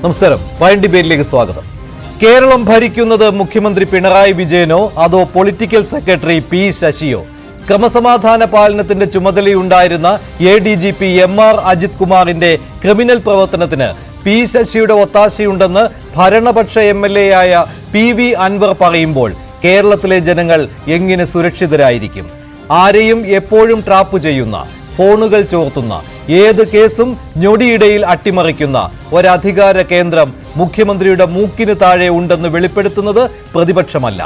നമസ്കാരം. വൈൻ ഡിബേറ്റിലേക്ക് സ്വാഗതം. കേരളം ഭരിക്കുന്നത് മുഖ്യമന്ത്രി പിണറായി വിജയനോ അതോ പൊളിറ്റിക്കൽ സെക്രട്ടറി പി ശശിയോ? ക്രമസമാധാന പാലനത്തിന്റെ ചുമതലയുണ്ടായിരുന്ന ADGP MR അജിത് കുമാറിന്റെ ക്രിമിനൽ പ്രവർത്തനത്തിന് പി ശശിയുടെ ഒത്താശയുണ്ടെന്ന് ഭരണപക്ഷ MLA ആയ PV അൻവർ പറയുമ്പോൾ കേരളത്തിലെ ജനങ്ങൾ എങ്ങനെ സുരക്ഷിതരായിരിക്കും? ആരെയും എപ്പോഴും ട്രാപ്പ് ചെയ്യുന്ന, ഫോണുകൾ ചോർത്തുന്ന, ഏത് കേസും ഞൊടിയിടയിൽ അട്ടിമറിക്കുന്ന ഒരധികാര കേന്ദ്രം മുഖ്യമന്ത്രിയുടെ മൂക്കിന് താഴെ ഉണ്ടെന്ന് വെളിപ്പെടുത്തുന്നത് പ്രതിപക്ഷമല്ല,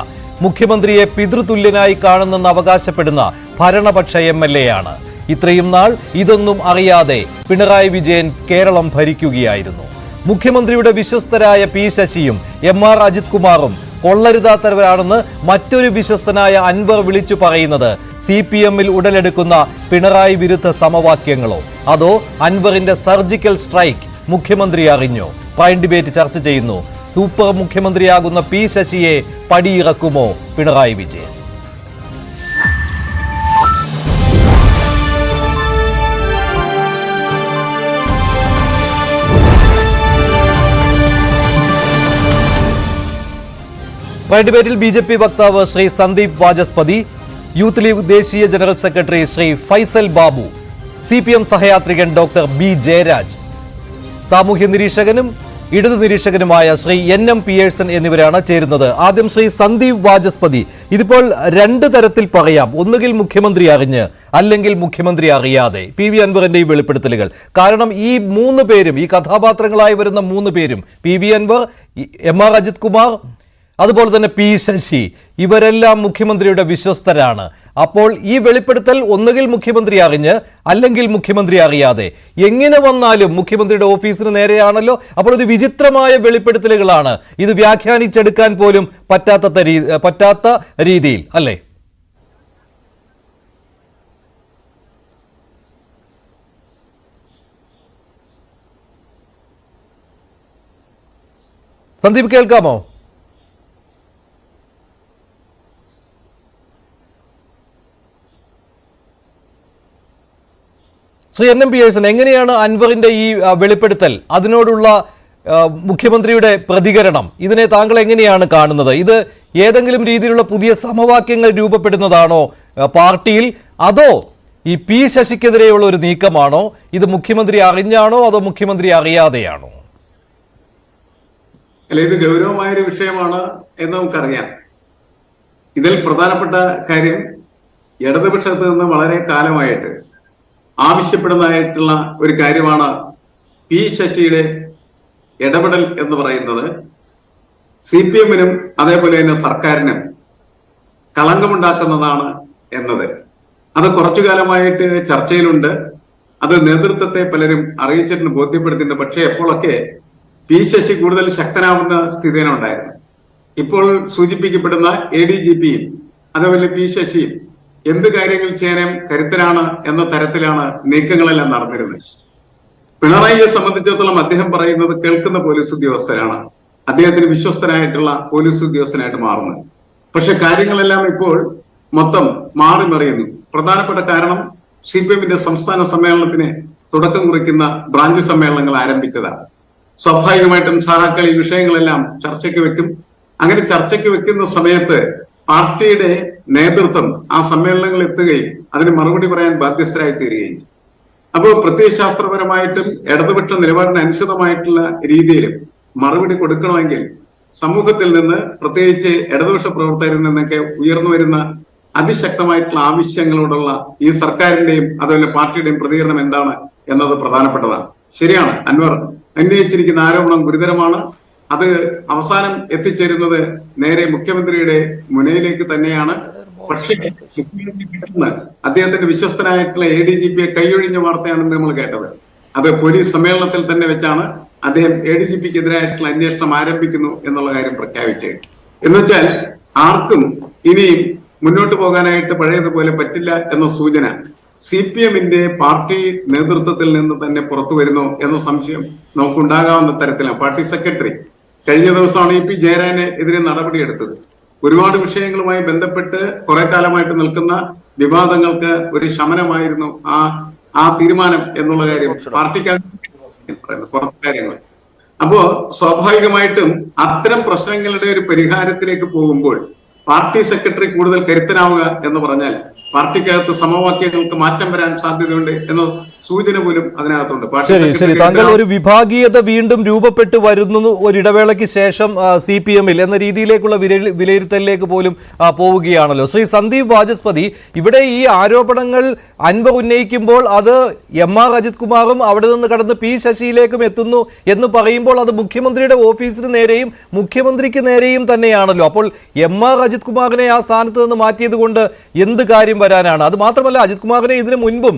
മുഖ്യമന്ത്രിയെ പിതൃതുല്യനായി കാണുന്നെന്ന് അവകാശപ്പെടുന്ന ഭരണപക്ഷ MLA ആണ്. ഇത്രയും നാൾ ഇതൊന്നും അറിയാതെ പിണറായി വിജയൻ കേരളം ഭരിക്കുകയായിരുന്നു. മുഖ്യമന്ത്രിയുടെ വിശ്വസ്തരായ പി ശശിയും MR അജിത് കുമാറും കൊള്ളരുതാത്തവരാണെന്ന് മറ്റൊരു വിശ്വസ്തനായ അൻവർ വിളിച്ചു പറയുന്നത് CPM-ൽ ഉടലെടുക്കുന്ന പിണറായി വിരുദ്ധ സമവാക്യങ്ങളോ അതോ അൻവറിന്റെ സർജിക്കൽ സ്ട്രൈക്ക് മുഖ്യമന്ത്രി അറിഞ്ഞോ? പ്രൈം ഡിബേറ്റ് ചർച്ച ചെയ്യുന്നു. സൂപ്പർ മുഖ്യമന്ത്രിയാകുന്ന പി ശശിയെ പടിയിറക്കുമോ പിണറായി വിജയൻ? പ്രൈം ഡിബേറ്റിൽ BJP വക്താവ് ശ്രീ സന്ദീപ് വാചസ്പതി, യൂത്ത് ലീഗ് ദേശീയ general secretary Shri Faisal Babu, CPM സഹയാത്രികൻ ഡോക്ടർ B ജയരാജ്, സാമൂഹ്യ നിരീക്ഷകനും ഇടതു നിരീക്ഷകനുമായ ശ്രീ NM പിയേഴ്സൺ എന്നിവരാണ് ചേരുന്നത്. ആദ്യം ശ്രീ സന്ദീപ് വാചസ്പതി, ഇതിപ്പോൾ രണ്ട് തരത്തിൽ പറയാം. ഒന്നുകിൽ മുഖ്യമന്ത്രി അറിഞ്ഞ്, അല്ലെങ്കിൽ മുഖ്യമന്ത്രി അറിയാതെ. PV അൻവറിന്റെ ഈ വെളിപ്പെടുത്തലുകൾ കാരണം ഈ മൂന്ന് പേരും, ഈ കഥാപാത്രങ്ങളായി വരുന്ന മൂന്ന് പേരും, PV അൻവർ, MR അജിത് കുമാർ, അതുപോലെ തന്നെ പി ശശി, ഇവരെല്ലാം മുഖ്യമന്ത്രിയുടെ വിശ്വസ്തരാണ്. അപ്പോൾ ഈ വെളിപ്പെടുത്തൽ ഒന്നുകിൽ മുഖ്യമന്ത്രി അറിഞ്ഞ്, അല്ലെങ്കിൽ മുഖ്യമന്ത്രി അറിയാതെ. എങ്ങനെ വന്നാലും മുഖ്യമന്ത്രിയുടെ ഓഫീസിന് നേരെയാണല്ലോ. അപ്പോൾ ഒരു വിചിത്രമായ വെളിപ്പെടുത്തലുകളാണ്. ഇത് വ്യാഖ്യാനിച്ചെടുക്കാൻ പോലും പറ്റാത്ത രീതിയിൽ അല്ലേ? സന്ദീപ്, കേൾക്കാമോ? ശ്രീ NM പിയേഴ്സൺ, എങ്ങനെയാണ് അൻവറിന്റെ ഈ വെളിപ്പെടുത്തൽ, അതിനോടുള്ള മുഖ്യമന്ത്രിയുടെ പ്രതികരണം, ഇതിനെ താങ്കൾ എങ്ങനെയാണ് കാണുന്നത്? ഇത് ഏതെങ്കിലും രീതിയിലുള്ള പുതിയ സമവാക്യങ്ങൾ രൂപപ്പെടുന്നതാണോ പാർട്ടിയിൽ, അതോ ഈ പി ശശിക്കെതിരെയുള്ള ഒരു നീക്കമാണോ? ഇത് മുഖ്യമന്ത്രി അറിഞ്ഞാണോ അതോ മുഖ്യമന്ത്രി അറിയാതെയാണോ? അല്ല, ഇത് ഗൗരവമായൊരു വിഷയമാണ് എന്ന് നമുക്കറിയാം. ഇതിൽ പ്രധാനപ്പെട്ട കാര്യം, ഇടതുപക്ഷത്ത് നിന്ന് വളരെ കാലമായിട്ട് ആവശ്യപ്പെടുന്നതായിട്ടുള്ള ഒരു കാര്യമാണ് പി ശശിയുടെ ഇടപെടൽ എന്ന് പറയുന്നത് CPM-നും അതേപോലെ തന്നെ സർക്കാരിനും കളങ്കമുണ്ടാക്കുന്നതാണ് എന്നത്. അത് കുറച്ചു കാലമായിട്ട് ചർച്ചയിലുണ്ട്. അത് നേതൃത്വത്തെ പലരും അറിയിച്ചിട്ടുണ്ട്, ബോധ്യപ്പെടുത്തിയിട്ടുണ്ട്. പക്ഷേ എപ്പോഴൊക്കെ പി ശശി കൂടുതൽ ശക്തനാവുന്ന സ്ഥിതിയിലുണ്ടായിരുന്നു. ഇപ്പോൾ സൂചിപ്പിക്കപ്പെടുന്ന ADGP-യും അതേപോലെ പി ശശിയും എന്ത് കാര്യങ്ങൾ ചെയ്യാനും കരുത്തരാണ് എന്ന തരത്തിലാണ് നീക്കങ്ങളെല്ലാം നടന്നിരുന്നത്. പിണറായിയെ സംബന്ധിച്ചിടത്തോളം അദ്ദേഹം പറയുന്നത് കേൾക്കുന്ന പോലീസ് ഉദ്യോഗസ്ഥരാണ്, അദ്ദേഹത്തിന് വിശ്വസ്തനായിട്ടുള്ള പോലീസ് ഉദ്യോഗസ്ഥനായിട്ട് മാറുന്നത്. പക്ഷെ കാര്യങ്ങളെല്ലാം ഇപ്പോൾ മൊത്തം മാറി മറിയുന്നു. പ്രധാനപ്പെട്ട കാരണം CPM-ന്റെ സംസ്ഥാന സമ്മേളനത്തിന് തുടക്കം കുറിക്കുന്ന ബ്രാഞ്ച് സമ്മേളനങ്ങൾ ആരംഭിച്ചതാണ്. സ്വാഭാവികമായിട്ടും സഹാക്കൾ ഈ വിഷയങ്ങളെല്ലാം ചർച്ചയ്ക്ക് വെക്കും. അങ്ങനെ ചർച്ചയ്ക്ക് വെക്കുന്ന സമയത്ത് പാർട്ടിയുടെ നേതൃത്വം ആ സമ്മേളനങ്ങളിൽ എത്തുകയും അതിന് മറുപടി പറയാൻ ബാധ്യസ്ഥരായി തീരുകയും ചെയ്യും. അപ്പോൾ പ്രത്യയശാസ്ത്രപരമായിട്ടും ഇടതുപക്ഷ നിലപാടിന് അനുസൃതമായിട്ടുള്ള രീതിയിലും മറുപടി കൊടുക്കണമെങ്കിൽ സമൂഹത്തിൽ നിന്ന്, പ്രത്യേകിച്ച് ഇടതുപക്ഷ പ്രവർത്തകരിൽ നിന്നൊക്കെ ഉയർന്നു വരുന്ന അതിശക്തമായിട്ടുള്ള ആവശ്യങ്ങളോടുള്ള ഈ സർക്കാരിന്റെയും അതുപോലെ പാർട്ടിയുടെയും പ്രതികരണം എന്താണ് എന്നത് പ്രധാനപ്പെട്ടതാണ്. ശരിയാണ്, അൻവർ ഉന്നയിച്ചിരിക്കുന്ന ആരോപണം ഗുരുതരമാണ്. അത് അവസാനം എത്തിച്ചേരുന്നത് നേരെ മുഖ്യമന്ത്രിയുടെ മുനയിലേക്ക് തന്നെയാണ്. പക്ഷേ മുഖ്യമന്ത്രി പെട്ടെന്ന് അദ്ദേഹത്തിന്റെ വിശ്വസ്തനായിട്ടുള്ള ADGP-യെ കൈയൊഴിഞ്ഞ വാർത്തയാണെന്ന് നമ്മൾ കേട്ടത്. അത് പോലീസ് സമ്മേളനത്തിൽ തന്നെ വെച്ചാണ് അദ്ദേഹം ADGP-ക്കെതിരായിട്ടുള്ള അന്വേഷണം ആരംഭിക്കുന്നു എന്നുള്ള കാര്യം പ്രഖ്യാപിച്ചത്. എന്നുവെച്ചാൽ ആർക്കും ഇനിയും മുന്നോട്ട് പോകാനായിട്ട് പഴയതുപോലെ പറ്റില്ല എന്ന സൂചന CPM-ന്റെ പാർട്ടി നേതൃത്വത്തിൽ നിന്ന് തന്നെ പുറത്തു വരുന്നു എന്ന സംശയം നമുക്കുണ്ടാകാവുന്ന തരത്തിലാണ്. പാർട്ടി സെക്രട്ടറി കഴിഞ്ഞ ദിവസമാണ് EP ജയരാജനെതിരെ നടപടിയെടുത്തത്. ഒരുപാട് വിഷയങ്ങളുമായി ബന്ധപ്പെട്ട് കുറെ കാലമായിട്ട് നിൽക്കുന്ന വിവാദങ്ങൾക്ക് ഒരു ശമനമായിരുന്നു ആ തീരുമാനം എന്നുള്ള കാര്യം പാർട്ടിക്ക് പറയുന്നത്. പുറത്തെ കാര്യങ്ങൾ അപ്പോ സ്വാഭാവികമായിട്ടും അത്തരം പ്രശ്നങ്ങളുടെ ഒരു പരിഹാരത്തിലേക്ക് പോകുമ്പോൾ പാർട്ടി സെക്രട്ടറി കൂടുതൽ കരുത്തനാവുക എന്ന് പറഞ്ഞാൽ പാർട്ടിക്കകത്ത് സമവാക്യങ്ങൾക്ക് മാറ്റം വരാൻ സാധ്യതയുണ്ട് എന്ന സൂചന പോലും അതിനകത്തുണ്ട്. ശരി, താങ്കൾ ഒരു വിഭാഗീയത വീണ്ടും രൂപപ്പെട്ടു വരുന്നു ഒരിടവേളയ്ക്ക് ശേഷം CPM-ൽ എന്ന രീതിയിലേക്കുള്ള വിലയിരുത്തലിലേക്ക് പോലും പോവുകയാണല്ലോ. ശ്രീ സന്ദീപ് വാചസ്പതി, ഇവിടെ ഈ ആരോപണങ്ങൾ അൻവർ ഉന്നയിക്കുമ്പോൾ അത് MR അജിത് കുമാറും അവിടെ നിന്ന് കടന്ന് P ശശിയിലേക്കും എത്തുന്നു എന്ന് പറയുമ്പോൾ അത് മുഖ്യമന്ത്രിയുടെ ഓഫീസിന് നേരെയും മുഖ്യമന്ത്രിക്ക് നേരെയും തന്നെയാണല്ലോ. അപ്പോൾ MR അജിത് കുമാറിനെ ആ സ്ഥാനത്ത് നിന്ന് മാറ്റിയത് കൊണ്ട് എന്ത് കാര്യം വരാനാണ്? അത് മാത്രമല്ല, അജിത് കുമാറിനെ ഇതിനു മുൻപും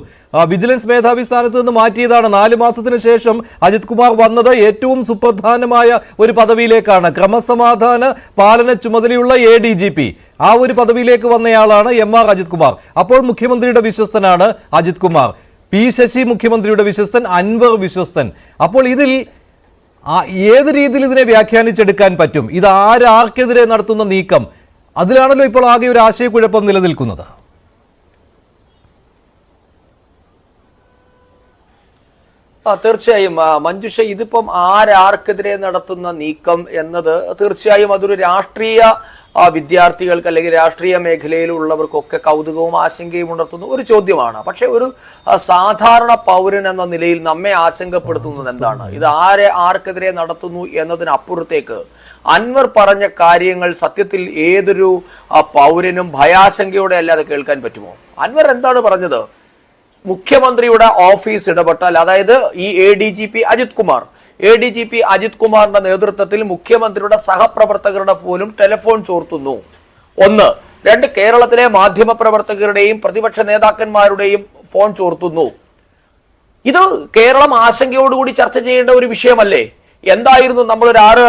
വിജിലൻസ് മേധാവി സ്ഥാനത്ത് നിന്ന് മാറ്റിയതാണ്. 4 മാസത്തിന് ശേഷം അജിത് കുമാർ വന്നത് ഏറ്റവും സുപ്രധാനമായ ഒരു പദവിയിലേക്കാണ്. ക്രമസമാധാന പാലന ചുമതലയുള്ള ADGP ആ ഒരു പദവിയിലേക്ക് വന്നയാളാണ് MR അജിത് കുമാർ. അപ്പോൾ മുഖ്യമന്ത്രിയുടെ വിശ്വസ്തനാണ് അജിത് കുമാർ. P ശശി മുഖ്യമന്ത്രിയുടെ വിശ്വസ്തൻ, അൻവർ വിശ്വസ്തൻ. അപ്പോൾ ഇതിൽ ഏത് രീതിയിൽ ഇതിനെ വ്യാഖ്യാനിച്ചെടുക്കാൻ പറ്റും? ഇത് ആർക്കെതിരെ നടത്തുന്ന നീക്കം? അതിലാണല്ലോ ഇപ്പോൾ ആകെ ഒരു ആശയക്കുഴപ്പം നിലനിൽക്കുന്നത്. തീർച്ചയായും മഞ്ജുഷ, ഇതിപ്പം ആർക്കെതിരെ നടത്തുന്ന നീക്കം എന്നത് തീർച്ചയായും അതൊരു രാഷ്ട്രീയ വിദ്യാർത്ഥികൾക്ക് അല്ലെങ്കിൽ രാഷ്ട്രീയ മേഖലയിലുള്ളവർക്കൊക്കെ കൗതുകവും ആശങ്കയും ഉണർത്തുന്ന ഒരു ചോദ്യമാണ്. പക്ഷെ ഒരു സാധാരണ പൗരൻ എന്ന നിലയിൽ നമ്മെ ആശങ്കപ്പെടുത്തുന്നത് എന്താണ്? ഇത് ആർക്കെതിരെ നടത്തുന്നു എന്നതിനപ്പുറത്തേക്ക് അൻവർ പറഞ്ഞ കാര്യങ്ങൾ സത്യത്തിൽ ഏതൊരു പൗരനും ഭയാശങ്കയോടെ അല്ലാതെ കേൾക്കാൻ പറ്റുമോ? അൻവർ എന്താണ് പറഞ്ഞത്? മുഖ്യമന്ത്രിയുടെ ഓഫീസ് ഇടപെട്ടാൽ, അതായത് ഈ ADGP അജിത് കുമാറിന്റെ നേതൃത്വത്തിൽ മുഖ്യമന്ത്രിയുടെ സഹപ്രവർത്തകരുടെ പോലും ടെലിഫോൺ ചോർത്തുന്നു. 1. 2, കേരളത്തിലെ മാധ്യമ പ്രവർത്തകരുടെയും പ്രതിപക്ഷ നേതാക്കന്മാരുടെയും ഫോൺ ചോർത്തുന്നു. ഇത് കേരളം ആശങ്കയോടുകൂടി ചർച്ച ചെയ്യേണ്ട ഒരു വിഷയമല്ലേ? എന്തായിരുന്നു നമ്മളൊരു 6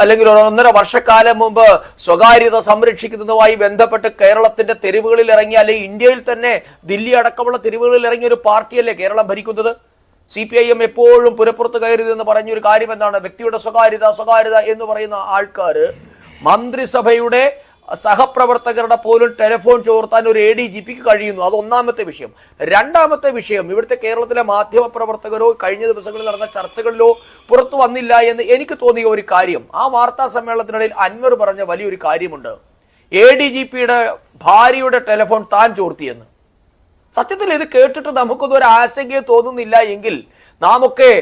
അല്ലെങ്കിൽ 1.5 വർഷക്കാലം മുമ്പ് സ്വകാര്യത സംരക്ഷിക്കുന്നതുമായി ബന്ധപ്പെട്ട് കേരളത്തിന്റെ തെരുവുകളിൽ ഇറങ്ങിയ, അല്ലെങ്കിൽ ഇന്ത്യയിൽ തന്നെ ദില്ലി അടക്കമുള്ള തെരുവുകളിൽ ഇറങ്ങിയ ഒരു പാർട്ടിയല്ലേ കേരളം ഭരിക്കുന്നത്? CPIM എപ്പോഴും പുരപ്പുറത്ത് കയറിയതെന്ന് പറഞ്ഞൊരു കാര്യം എന്താണ്? വ്യക്തിയുടെ സ്വകാര്യത എന്ന് പറയുന്ന ആൾക്കാർ മന്ത്രിസഭയുടെ സഹപ്രവർത്തകരുടെ പോലും ടെലിഫോൺ ചോർത്താൻ ഒരു ADGPക്ക് കഴിയുന്നു. അത് ഒന്നാമത്തെ വിഷയം. രണ്ടാമത്തെ വിഷയം, ഇവിടുത്തെ കേരളത്തിലെ മാധ്യമ പ്രവർത്തകരോ കഴിഞ്ഞ ദിവസങ്ങളിൽ നടന്ന ചർച്ചകളിലോ പുറത്തു വന്നില്ല എന്ന് എനിക്ക് തോന്നിയ ഒരു കാര്യം, ആ വാർത്താ സമ്മേളനത്തിനിടയിൽ അൻവർ പറഞ്ഞ വലിയൊരു കാര്യമുണ്ട്. ADGPയുടെ ഭാര്യയുടെ ടെലിഫോൺ താൻ ചോർത്തിയെന്ന്. സത്യത്തിൽ ഇത് കേട്ടിട്ട് നമുക്കൊന്നും ഒരു ആശങ്കയെ തോന്നുന്നില്ല എങ്കിൽ നാമൊക്കെ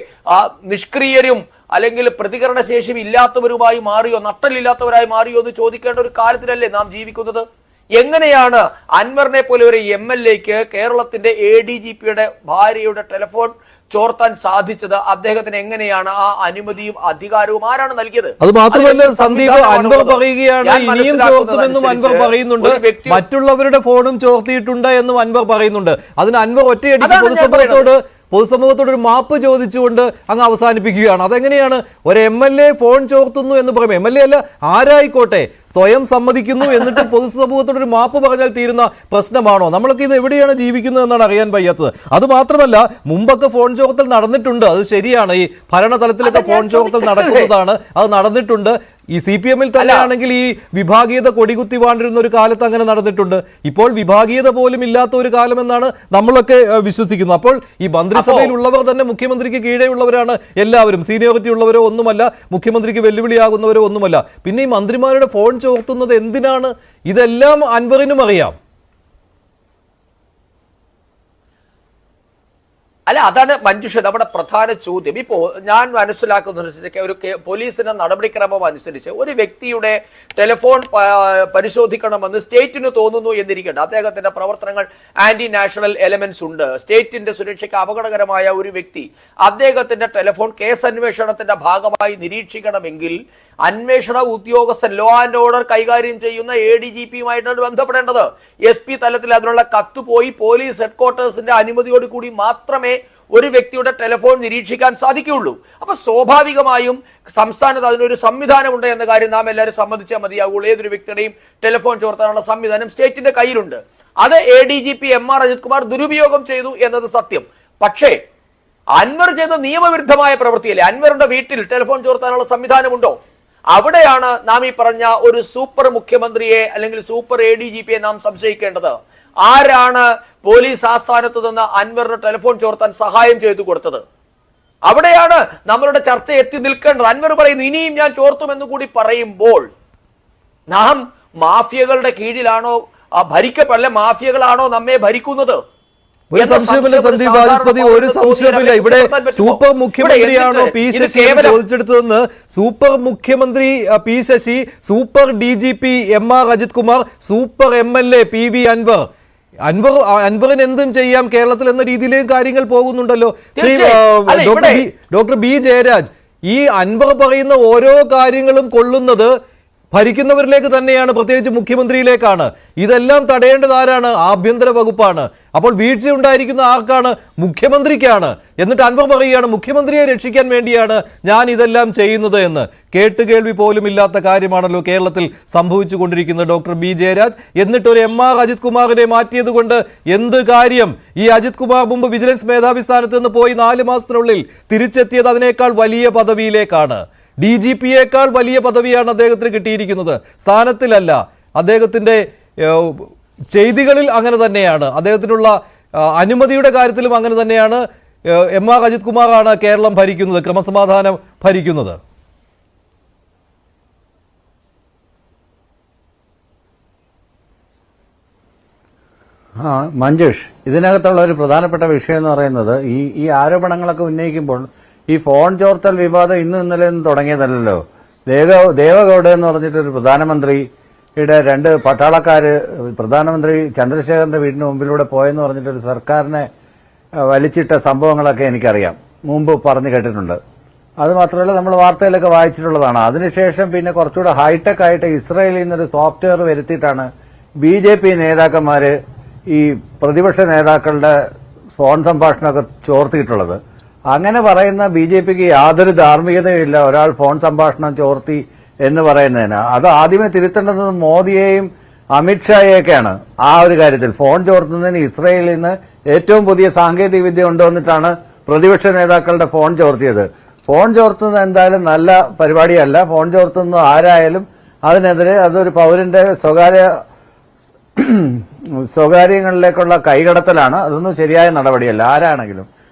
നിഷ്ക്രിയരും അല്ലെങ്കിൽ പ്രതികരണശേഷി ഇല്ലാത്തവരുമായി മാറിയോ, നട്ടലില്ലാത്തവരായി മാറിയോ എന്ന് ചോദിക്കേണ്ട ഒരു കാലത്തിലല്ലേ നാം ജീവിക്കുന്നത്? എങ്ങനെയാണ് അൻവറിനെ പോലെ ഒരു MLAക്ക് കേരളത്തിന്റെ ADGPയുടെ ഭാര്യയുടെ ടെലിഫോൺ ചോർത്താൻ സാധിച്ചത്? അദ്ദേഹത്തിന് എങ്ങനെയാണ് ആ അനുമതിയും അധികാരവും ആരാണ് നൽകിയത്? അത് മാത്രമല്ല സന്ദീപ്, അൻവർ പറയുകയാണ് ഇനിയും ചോർത്തുമെന്നും അൻവർ പറയുന്നുണ്ട്, മറ്റുള്ളവരുടെ ഫോണും ചോർത്തിയിട്ടുണ്ട് എന്നും അൻവർ പറയുന്നുണ്ട്. അതിന് അൻവർ ഒറ്റയടിക്ക് പൊതുസമൂഹത്തോട് ഒരു മാപ്പ് ചോദിച്ചുകൊണ്ട് അങ്ങ് അവസാനിപ്പിക്കുകയാണ്. അതെങ്ങനെയാണ്? ഒരു MLA ഫോൺ ചോർത്തുന്നു എന്ന് പറയുമ്പോൾ, MLA അല്ല ആരായിക്കോട്ടെ, സ്വയം സമ്മതിക്കുന്നു എന്നിട്ട് പൊതുസമൂഹത്തോടൊരു മാപ്പ് പറഞ്ഞാൽ തീരുന്ന പ്രശ്നമാണോ? നമ്മളൊക്കെ ഇത് എവിടെയാണ് ജീവിക്കുന്നത് എന്നാണ് അറിയാൻ വയ്യാത്തത്. അത് മാത്രമല്ല, മുമ്പൊക്കെ ഫോൺ ചോർത്തൽ നടന്നിട്ടുണ്ട്, അത് ശരിയാണ്. ഈ ഭരണതലത്തിലൊക്കെ ഫോൺ ചോർത്തൽ നടക്കുന്നതാണ്, അത് നടന്നിട്ടുണ്ട്. ഈ CPM-ൽ തന്നെയാണെങ്കിൽ ഈ വിഭാഗീയത കൊടികുത്തി വാണ്ടിരുന്ന ഒരു കാലത്ത് അങ്ങനെ നടന്നിട്ടുണ്ട്. ഇപ്പോൾ വിഭാഗീയത പോലും ഇല്ലാത്ത ഒരു കാലമെന്നാണ് നമ്മളൊക്കെ വിശ്വസിക്കുന്നത്. അപ്പോൾ ഈ മന്ത്രിസഭയിലുള്ളവർ തന്നെ മുഖ്യമന്ത്രിക്ക് കീഴെയുള്ളവരാണ് എല്ലാവരും, സീനിയോറിറ്റി ഉള്ളവരോ ഒന്നുമല്ല, മുഖ്യമന്ത്രിക്ക് വെല്ലുവിളിയാകുന്നവരോ ഒന്നുമല്ല. പിന്നെ ഈ മന്ത്രിമാരുടെ ഫോൺ ചോർത്തുന്നത് എന്തിനാണ്? ഇതെല്ലാം അൻവറിനും അറിയാം. അല്ല, അതാണ് മഞ്ജുഷ നമ്മുടെ പ്രധാന ചോദ്യം. ഇപ്പോ ഞാൻ മനസ്സിലാക്കുന്നതനുസരിച്ച് ഒരു പോലീസിന്റെ നടപടിക്രമം അനുസരിച്ച് ഒരു വ്യക്തിയുടെ ടെലിഫോൺ പരിശോധിക്കണമെന്ന് സ്റ്റേറ്റിന് തോന്നുന്നു എന്നിരിക്കട്ടെ. അദ്ദേഹത്തിന്റെ പ്രവർത്തനങ്ങൾ ആന്റി നാഷണൽ എലമെന്റ്സ് ഉണ്ട്, സ്റ്റേറ്റിന്റെ സുരക്ഷയ്ക്ക് അപകടകരമായ ഒരു വ്യക്തി അദ്ദേഹത്തിന്റെ ടെലിഫോൺ കേസ് അന്വേഷണത്തിന്റെ ഭാഗമായി നിരീക്ഷിക്കണമെങ്കിൽ അന്വേഷണ ഉദ്യോഗസ്ഥൻ, ലോ ആൻഡ് ഓർഡർ കൈകാര്യം ചെയ്യുന്ന ADGPയുമായിട്ടാണ് ബന്ധപ്പെടേണ്ടത്. SP തലത്തിൽ അതിനുള്ള കത്ത് പോയി പോലീസ് ഹെഡ്ക്വാർട്ടേഴ്സിന്റെ അനുമതിയോട് കൂടി മാത്രമേ ഒരു വ്യക്തിയുടെ ടെലിഫോൺ നിരീക്ഷിക്കാൻ സാധിക്കുകയുള്ളൂ. അപ്പൊ സ്വാഭാവികമായും സംസ്ഥാനത്ത് അതിനൊരു സംവിധാനമുണ്ട് എന്ന കാര്യം നാം എല്ലാവരും സമ്മതിച്ചാൽ മതിയാകുള്ളൂ. ഏതൊരു വ്യക്തിയുടെയും ടെലിഫോൺ ചോർത്താനുള്ള സംവിധാനം സ്റ്റേറ്റിന്റെ കയ്യിലുണ്ട്. അത് ADGP MR അജിത് കുമാർ ദുരുപയോഗം ചെയ്തു എന്നത് സത്യം. പക്ഷേ അൻവർ ചെയ്ത നിയമവിരുദ്ധമായ പ്രവൃത്തിയല്ലേ? അൻവറിന്റെ വീട്ടിൽ ടെലിഫോൺ ചോർത്താനുള്ള സംവിധാനമുണ്ടോ? അവിടെയാണ് നാം ഈ പറഞ്ഞ ഒരു സൂപ്പർ മുഖ്യമന്ത്രിയെ അല്ലെങ്കിൽ സൂപ്പർ ADGPയെ നാം സംശയിക്കേണ്ടത്. ആരാണ് പോലീസ് ആസ്ഥാനത്ത് നിന്ന് അൻവറിന് ടെലിഫോൺ ചോർത്താൻ സഹായം ചെയ്തു കൊടുത്തത്? അവിടെയാണ് നമ്മളുടെ ചർച്ച എത്തി നിൽക്കേണ്ടത്. അൻവർ പറയുന്നു ഇനിയും ഞാൻ ചോർത്തുമെന്ന് കൂടി പറയുമ്പോൾ നാം മാഫിയകളുടെ കീഴിലാണോ ഭരിക്കപ്പെടലെ മാഫിയകളാണോ നമ്മെ ഭരിക്കുന്നത്? ഒരു സംശയമില്ല സന്ദീപ് വാചസ്പതി, ഒരു സംശയമില്ല. ഇവിടെ സൂപ്പർ മുഖ്യമന്ത്രിയാണോ പി ശശി ചോദിച്ചെടുത്തതെന്ന് സൂപ്പർ മുഖ്യമന്ത്രി P Sasi, super DGP MR Ajith Kumar, super MLA PV അൻവറിന് എന്തും ചെയ്യാം കേരളത്തിൽ എന്ന രീതിയിലേക്ക് കാര്യങ്ങൾ പോകുന്നുണ്ടല്ലോ. ഡോക്ടർ B ജയരാജ്, ഈ അൻവർ പറയുന്ന ഓരോ കാര്യങ്ങളും കൊള്ളുന്നത് ഭരിക്കുന്നവരിലേക്ക് തന്നെയാണ്, പ്രത്യേകിച്ച് മുഖ്യമന്ത്രിയിലേക്കാണ്. ഇതെല്ലാം തടയേണ്ടത് ആരാണ്? ആഭ്യന്തര വകുപ്പാണ്. അപ്പോൾ വീഴ്ച ഉണ്ടായിരിക്കുന്ന ആർക്കാണ്? മുഖ്യമന്ത്രിക്കാണ്. എന്നിട്ട് അൻവർ പറയുകയാണ് മുഖ്യമന്ത്രിയെ രക്ഷിക്കാൻ വേണ്ടിയാണ് ഞാൻ ഇതെല്ലാം ചെയ്യുന്നത് എന്ന്. കേട്ടുകേൾവി പോലും ഇല്ലാത്ത കാര്യമാണല്ലോ കേരളത്തിൽ സംഭവിച്ചു കൊണ്ടിരിക്കുന്നത്. ഡോക്ടർ B ജയരാജ്, എന്നിട്ട് ഒരു MR അജിത് കുമാറിനെ മാറ്റിയത് കൊണ്ട് എന്ത് കാര്യം? ഈ അജിത് കുമാർ മുമ്പ് വിജിലൻസ് മേധാവി സ്ഥാനത്ത് നിന്ന് പോയി 4 മാസത്തിനുള്ളിൽ തിരിച്ചെത്തിയത് അതിനേക്കാൾ വലിയ പദവിയിലേക്കാണ്. DGPയേക്കാൾ വലിയ പദവിയാണ് അദ്ദേഹത്തിന് കിട്ടിയിരിക്കുന്നത്, സ്ഥാനത്തിലല്ല. അദ്ദേഹത്തിന്റെ ചെയ്തികളിൽ അങ്ങനെ തന്നെയാണ്, അദ്ദേഹത്തിനുള്ള അനുമതിയുടെ കാര്യത്തിലും അങ്ങനെ തന്നെയാണ്. MR അജിത് കുമാറാണ് കേരളം ഭരിക്കുന്നത്, ക്രമസമാധാനം ഭരിക്കുന്നത്. മഞ്ജുഷ്, ഇതിനകത്തുള്ള ഒരു പ്രധാനപ്പെട്ട വിഷയം എന്ന് പറയുന്നത് ഈ ആരോപണങ്ങളൊക്കെ ഉന്നയിക്കുമ്പോൾ ഈ ഫോൺ ചോർത്തൽ വിവാദം ഇന്നും ഇന്നലെ ഒന്നും തുടങ്ങിയതല്ലോ. ദേവഗൌഡ എന്ന് പറഞ്ഞിട്ടൊരു പ്രധാനമന്ത്രിയുടെ 2 പട്ടാളക്കാര് പ്രധാനമന്ത്രി ചന്ദ്രശേഖരന്റെ വീടിന് മുമ്പിലൂടെ പോയെന്ന് പറഞ്ഞിട്ടൊരു സർക്കാരിനെ വലിച്ചിട്ട സംഭവങ്ങളൊക്കെ എനിക്കറിയാം, മുമ്പ് പറഞ്ഞു കേട്ടിട്ടുണ്ട്. അത് മാത്രമല്ല നമ്മൾ വാർത്തയിലൊക്കെ വായിച്ചിട്ടുള്ളതാണ്. അതിനുശേഷം പിന്നെ കുറച്ചുകൂടെ ഹൈടെക് ആയിട്ട് ഇസ്രായേലിൽ നിന്നൊരു സോഫ്റ്റ്വെയർ വരുത്തിയിട്ടാണ് BJP നേതാക്കന്മാര് ഈ പ്രതിപക്ഷ നേതാക്കളുടെ ഫോൺ സംഭാഷണമൊക്കെ ചോർത്തിയിട്ടുള്ളത്. അങ്ങനെ പറയുന്ന BJPക്ക് യാതൊരു ധാർമ്മികതയുമില്ല ഒരാൾ ഫോൺ സംഭാഷണം ചോർത്തി എന്ന് പറയുന്നതിന്. അത് ആദ്യമേ തിരുത്തേണ്ടത് മോദിയെയും അമിത്ഷായെയൊക്കെയാണ്. ആ ഒരു കാര്യത്തിൽ ഫോൺ ചോർത്തുന്നതിന് ഇസ്രായേലിൽ നിന്ന് ഏറ്റവും പുതിയ സാങ്കേതിക വിദ്യ കൊണ്ടുവന്നിട്ടാണ് പ്രതിപക്ഷ നേതാക്കളുടെ ഫോൺ ചോർത്തിയത്. ഫോൺ ചോർത്തുന്നത് എന്തായാലും നല്ല പരിപാടിയല്ല. ഫോൺ ചോർത്തുന്നത് ആരായാലും അതിനെതിരെ അതൊരു പൗരന്റെ സ്വകാര്യങ്ങളിലേക്കുള്ള കൈകടത്തലാണ്. അതൊന്നും ശരിയായ നടപടിയല്ല ആരാണെങ്കിലും.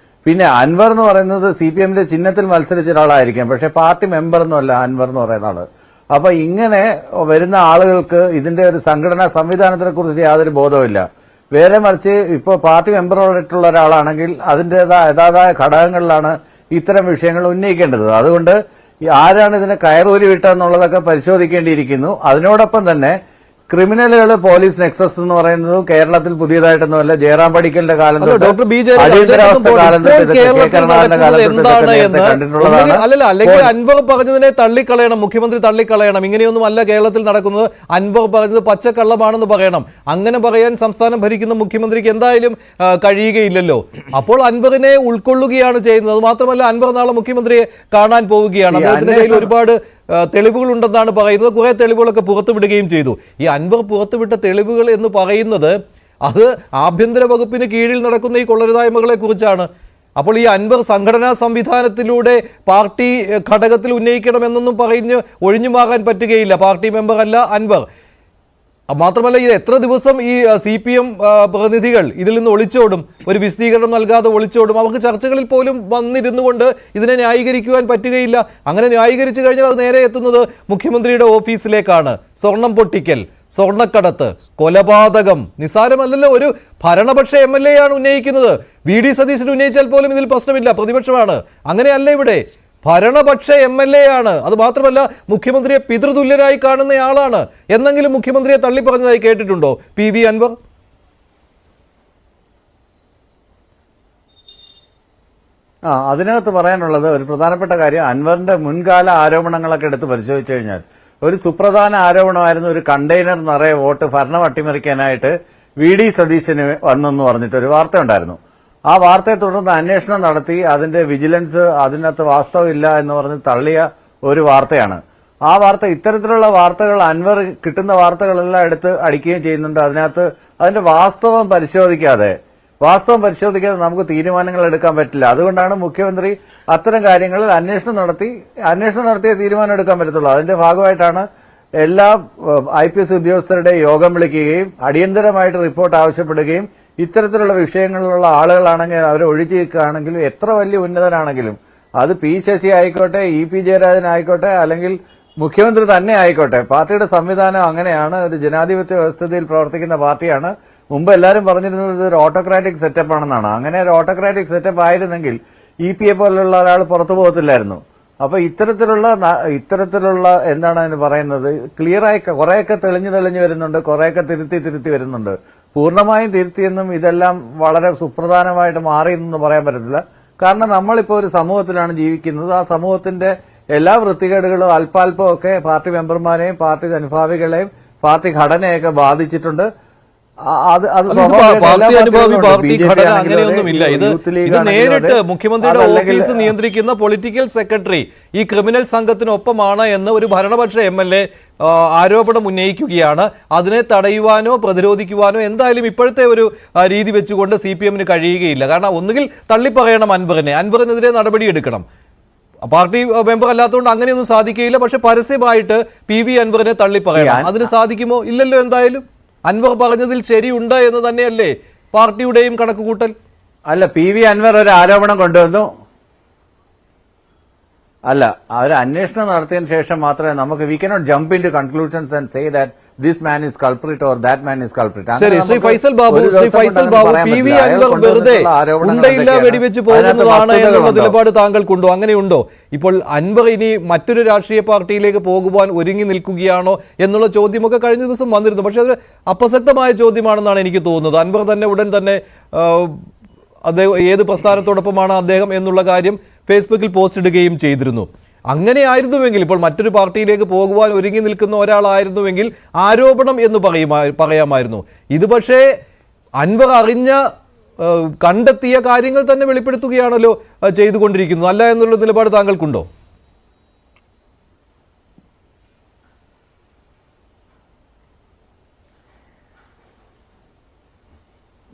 പിന്നെ അൻവർ എന്ന് പറയുന്നത് CPMന്റെ ചിഹ്നത്തിൽ മത്സരിച്ച ഒരാളായിരിക്കാം, പക്ഷെ പാർട്ടി മെമ്പറൊന്നുമല്ല അൻവർ എന്ന് പറയുന്ന ആള്. അപ്പൊ ഇങ്ങനെ വരുന്ന ആളുകൾക്ക് ഇതിന്റെ ഒരു സംഘടനാ സംവിധാനത്തിനെ കുറിച്ച് യാതൊരു ബോധവുമില്ല. വേറെ മറിച്ച് ഇപ്പോൾ പാർട്ടി മെമ്പറായിട്ടുള്ള ഒരാളാണെങ്കിൽ അതിന്റേതായ ഘടകങ്ങളിലാണ് ഇത്തരം വിഷയങ്ങൾ ഉന്നയിക്കേണ്ടത്. അതുകൊണ്ട് ആരാണ് ഇതിനെ കയറൂരി വിട്ടതെന്നുള്ളതൊക്കെ പരിശോധിക്കേണ്ടിയിരിക്കുന്നു. അതിനോടൊപ്പം തന്നെ ക്രിമിനലുകൾ പോലീസ് നെക്സസ് എന്ന് പറയുന്നത് കേരളത്തിൽ പുതിയതായിട്ടൊന്നുമല്ല. ജയറാം പടിക്കലിന്റെ കാലം ഡോക്ടർ B ജയരാജ്, അല്ലെങ്കിൽ അൻവർ പറഞ്ഞതിനെ തള്ളിക്കളയണം, മുഖ്യമന്ത്രി തള്ളിക്കളയണം. ഇങ്ങനെയൊന്നും അല്ല കേരളത്തിൽ നടക്കുന്നത്. അൻവർ പറഞ്ഞത് പച്ചക്കള്ളമാണെന്ന് പറയണം. അങ്ങനെ പറയാൻ സംസ്ഥാനം ഭരിക്കുന്ന മുഖ്യമന്ത്രിക്ക് എന്തായാലും കഴിയുകയില്ലല്ലോ. അപ്പോൾ അൻവറിനെ ഉൾക്കൊള്ളുകയാണ് ചെയ്യുന്നത്. മാത്രമല്ല അൻവർ നാളെ മുഖ്യമന്ത്രിയെ കാണാൻ പോവുകയാണ്. അദ്ദേഹത്തിന്റെ കയ്യിൽ ഒരുപാട് തെളിവുകൾ ഉണ്ടെന്നാണ് പറയുന്നത്. കുറെ തെളിവുകളൊക്കെ പുറത്തുവിടുകയും ചെയ്തു. ഈ അൻവർ പുറത്തുവിട്ട തെളിവുകൾ എന്ന് പറയുന്നത് അത് ആഭ്യന്തര വകുപ്പിന് കീഴിൽ നടക്കുന്ന ഈ കൊള്ളരുതായ്മകളെ കുറിച്ചാണ്. അപ്പോൾ ഈ അൻവർ സംഘടനാ സംവിധാനത്തിലൂടെ പാർട്ടി ഘടകത്തിൽ ഉന്നയിക്കണമെന്നൊന്നും പറഞ്ഞ് ഒഴിഞ്ഞു മാറാൻ പറ്റുകയില്ല. പാർട്ടി മെമ്പർ അല്ല അൻവർ. മാത്രമല്ല ഇത് എത്ര ദിവസം ഈ CPM പ്രതിനിധികൾ ഇതിൽ നിന്ന് ഒളിച്ചോടും, ഒരു വിശദീകരണം നൽകാതെ ഒളിച്ചോടും. അവർക്ക് ചർച്ചകളിൽ പോലും വന്നിരുന്നു കൊണ്ട് ഇതിനെ ന്യായീകരിക്കുവാൻ പറ്റുകയില്ല. അങ്ങനെ ന്യായീകരിച്ചു കഴിഞ്ഞാൽ അത് നേരെ എത്തുന്നത് മുഖ്യമന്ത്രിയുടെ ഓഫീസിലേക്കാണ്. സ്വർണം പൊട്ടിക്കൽ, സ്വർണ്ണക്കടത്ത്, കൊലപാതകം നിസ്സാരമല്ലല്ലോ. ഒരു ഭരണപക്ഷ MLA ആണ് ഉന്നയിക്കുന്നത്. VD സതീശൻ ഉന്നയിച്ചാൽ പോലും ഇതിൽ പ്രശ്നമില്ല, പ്രതിപക്ഷമാണ്. അങ്ങനെയല്ല ഇവിടെ, ഭരണപക്ഷ MLA ആണ്. അത് മാത്രമല്ല മുഖ്യമന്ത്രിയെ പിതൃതുല്യനായി കാണുന്നയാളാണ്. എന്നെങ്കിലും മുഖ്യമന്ത്രിയെ തള്ളിപ്പറഞ്ഞതായി കേട്ടിട്ടുണ്ടോ PV അൻവർ? അതിനകത്ത് പറയാനുള്ളത് ഒരു പ്രധാനപ്പെട്ട കാര്യം, അൻവറിന്റെ മുൻകാല ആരോപണങ്ങളൊക്കെ എടുത്ത് പരിശോധിച്ചു കഴിഞ്ഞാൽ ഒരു സുപ്രധാന ആരോപണമായിരുന്നു ഒരു കണ്ടെയ്നർ നിറയെ വോട്ട് ഭരണം അട്ടിമറിക്കാനായിട്ട് VD സതീശന് വന്നെന്ന് പറഞ്ഞിട്ട് ഒരു വാർത്ത ഉണ്ടായിരുന്നു. ആ വാർത്തയെ തുടർന്ന് അന്വേഷണം നടത്തി അതിന്റെ വിജിലൻസ് അതിനകത്ത് വാസ്തവമില്ല എന്ന് പറഞ്ഞ് തള്ളിയ ഒരു വാർത്തയാണ്. ആ വാർത്ത, ഇത്തരത്തിലുള്ള വാർത്തകൾ അൻവർ കിട്ടുന്ന വാർത്തകളെല്ലാം എടുത്ത് അടിക്കുകയും ചെയ്യുന്നുണ്ട്. അതിന്റെ വാസ്തവം പരിശോധിക്കാതെ നമുക്ക് തീരുമാനങ്ങൾ എടുക്കാൻ പറ്റില്ല. അതുകൊണ്ടാണ് മുഖ്യമന്ത്രി അത്തരം കാര്യങ്ങളിൽ അന്വേഷണം നടത്തിയ തീരുമാനം എടുക്കാൻ പറ്റത്തുള്ളൂ. അതിന്റെ ഭാഗമായിട്ടാണ് എല്ലാ IPS ഉദ്യോഗസ്ഥരുടെ യോഗം വിളിക്കുകയും അടിയന്തരമായിട്ട് റിപ്പോർട്ട് ആവശ്യപ്പെടുകയും ഇത്തരത്തിലുള്ള വിഷയങ്ങളിലുള്ള ആളുകളാണെങ്കിൽ അവരെ ഒഴിച്ചു നിൽക്കുകയാണെങ്കിലും എത്ര വലിയ ഉന്നതനാണെങ്കിലും അത് പി ശശി ആയിക്കോട്ടെ, ഇ.പി. ജയരാജൻ ആയിക്കോട്ടെ, അല്ലെങ്കിൽ മുഖ്യമന്ത്രി തന്നെ ആയിക്കോട്ടെ, പാർട്ടിയുടെ സംവിധാനം അങ്ങനെയാണ്. ഒരു ജനാധിപത്യ വ്യവസ്ഥയിൽ പ്രവർത്തിക്കുന്ന പാർട്ടിയാണ്. മുമ്പ് എല്ലാവരും പറഞ്ഞിരുന്നത് ഒരു ഓട്ടോക്രാറ്റിക് സെറ്റപ്പ് ആണെന്നാണ്. അങ്ങനെ ഒരു ഓട്ടോക്രാറ്റിക് സെറ്റപ്പ് ആയിരുന്നെങ്കിൽ ഇ.പി.യെ പോലുള്ള ഒരാൾ പുറത്തു പോകത്തില്ലായിരുന്നു. അപ്പൊ ഇത്തരത്തിലുള്ള എന്താണ് അതിന് പറയുന്നത്, ക്ലിയറായി കുറെയൊക്കെ തെളിഞ്ഞു വരുന്നുണ്ട്, കുറെയൊക്കെ തിരുത്തി വരുന്നുണ്ട്. പൂർണ്ണമായും തിരുത്തിയെന്നും ഇതെല്ലാം വളരെ സുപ്രധാനമായിട്ട് മാറിയെന്നൊന്നും പറയാൻ പറ്റത്തില്ല. കാരണം നമ്മളിപ്പോ ഒരു സമൂഹത്തിലാണ് ജീവിക്കുന്നത്. ആ സമൂഹത്തിന്റെ എല്ലാ വൃത്തികേടുകളും അല്പാൽപ്പം ഒക്കെ പാർട്ടി മെമ്പർമാരെയും പാർട്ടി അനുഭാവികളെയും പാർട്ടി ഘടനയൊക്കെ ബാധിച്ചിട്ടുണ്ട്. പാർട്ടി അനുഭാവി പാർട്ടി ഘടന അങ്ങനെയൊന്നുമില്ല. ഇത് നേരിട്ട് മുഖ്യമന്ത്രിയുടെ ഓഫീസ് നിയന്ത്രിക്കുന്ന പൊളിറ്റിക്കൽ സെക്രട്ടറി ഈ ക്രിമിനൽ സംഘത്തിനൊപ്പമാണ് എന്ന് ഒരു ഭരണപക്ഷ MLA ആരോപണം ഉന്നയിക്കുകയാണ്. അതിനെ തടയുവാനോ പ്രതിരോധിക്കുവാനോ എന്തായാലും ഇപ്പോഴത്തെ ഒരു രീതി വെച്ചുകൊണ്ട് CPM-ന് കഴിയുകയില്ല. കാരണം ഒന്നുകിൽ തള്ളിപ്പറയണം അൻവറിനെതിരെ നടപടിയെടുക്കണം. പാർട്ടി മെമ്പർ അല്ലാത്തതുകൊണ്ട് അങ്ങനെയൊന്നും സാധിക്കുകയില്ല. പക്ഷെ പരസ്യമായിട്ട് PV അൻവറിനെ തള്ളിപ്പറയണം. അതിന് സാധിക്കുമോ? ഇല്ലല്ലോ. എന്തായാലും അൻവർ പറഞ്ഞതിൽ ശരിയുണ്ട് എന്ന് തന്നെയല്ലേ പാർട്ടിയുടെയും കണക്കുകൂട്ടൽ? അല്ല, PV അൻവർ ഒരു ആരോപണം കൊണ്ടുവന്നു. അല്ല, ഒരു അന്വേഷണം നടത്തിയതിനു ശേഷം മാത്രമേ നമുക്ക് we cannot jump into conclusions and say that this man is culprit or that man is culprit. ശരി, ശ്രീ ഫൈസൽ ബാബു PV അൻവർ വെറുതെ ഉണ്ടയില്ല വെടിവെച്ച് പോകുന്നതാണ് എന്നുള്ള നിലപാട് താങ്കൾക്കുണ്ടോ? അങ്ങനെയുണ്ടോ? ഇപ്പോൾ അൻവർ ഇനി മറ്റൊരു രാഷ്ട്രീയ പാർട്ടിയിലേക്ക് പോകുവാൻ ഒരുങ്ങി നിൽക്കുകയാണോ എന്നുള്ള ചോദ്യമൊക്കെ കഴിഞ്ഞ ദിവസം വന്നിരുന്നു. പക്ഷെ അത് അപ്രസക്തമായ ചോദ്യമാണെന്നാണ് എനിക്ക് തോന്നുന്നത്. അൻവർ തന്നെ ഉടൻ തന്നെ അദ്ദേഹം ഏത് പ്രസ്ഥാനത്തോടൊപ്പമാണ് അദ്ദേഹം എന്നുള്ള കാര്യം ഫേസ്ബുക്കിൽ പോസ്റ്റ് ഇടുകയും ചെയ്തിരുന്നു. അങ്ങനെയായിരുന്നുവെങ്കിൽ, ഇപ്പോൾ മറ്റൊരു പാർട്ടിയിലേക്ക് പോകുവാൻ ഒരുങ്ങി നിൽക്കുന്ന ഒരാളായിരുന്നുവെങ്കിൽ ആരോപണം എന്ന് പറയാമായിരുന്നു. ഇത് പക്ഷേ അൻവർ കണ്ടെത്തിയ കാര്യങ്ങൾ തന്നെ വെളിപ്പെടുത്തുകയാണല്ലോ ചെയ്തുകൊണ്ടിരിക്കുന്നത്. അല്ല എന്നുള്ള നിലപാട് താങ്കൾക്കുണ്ടോ?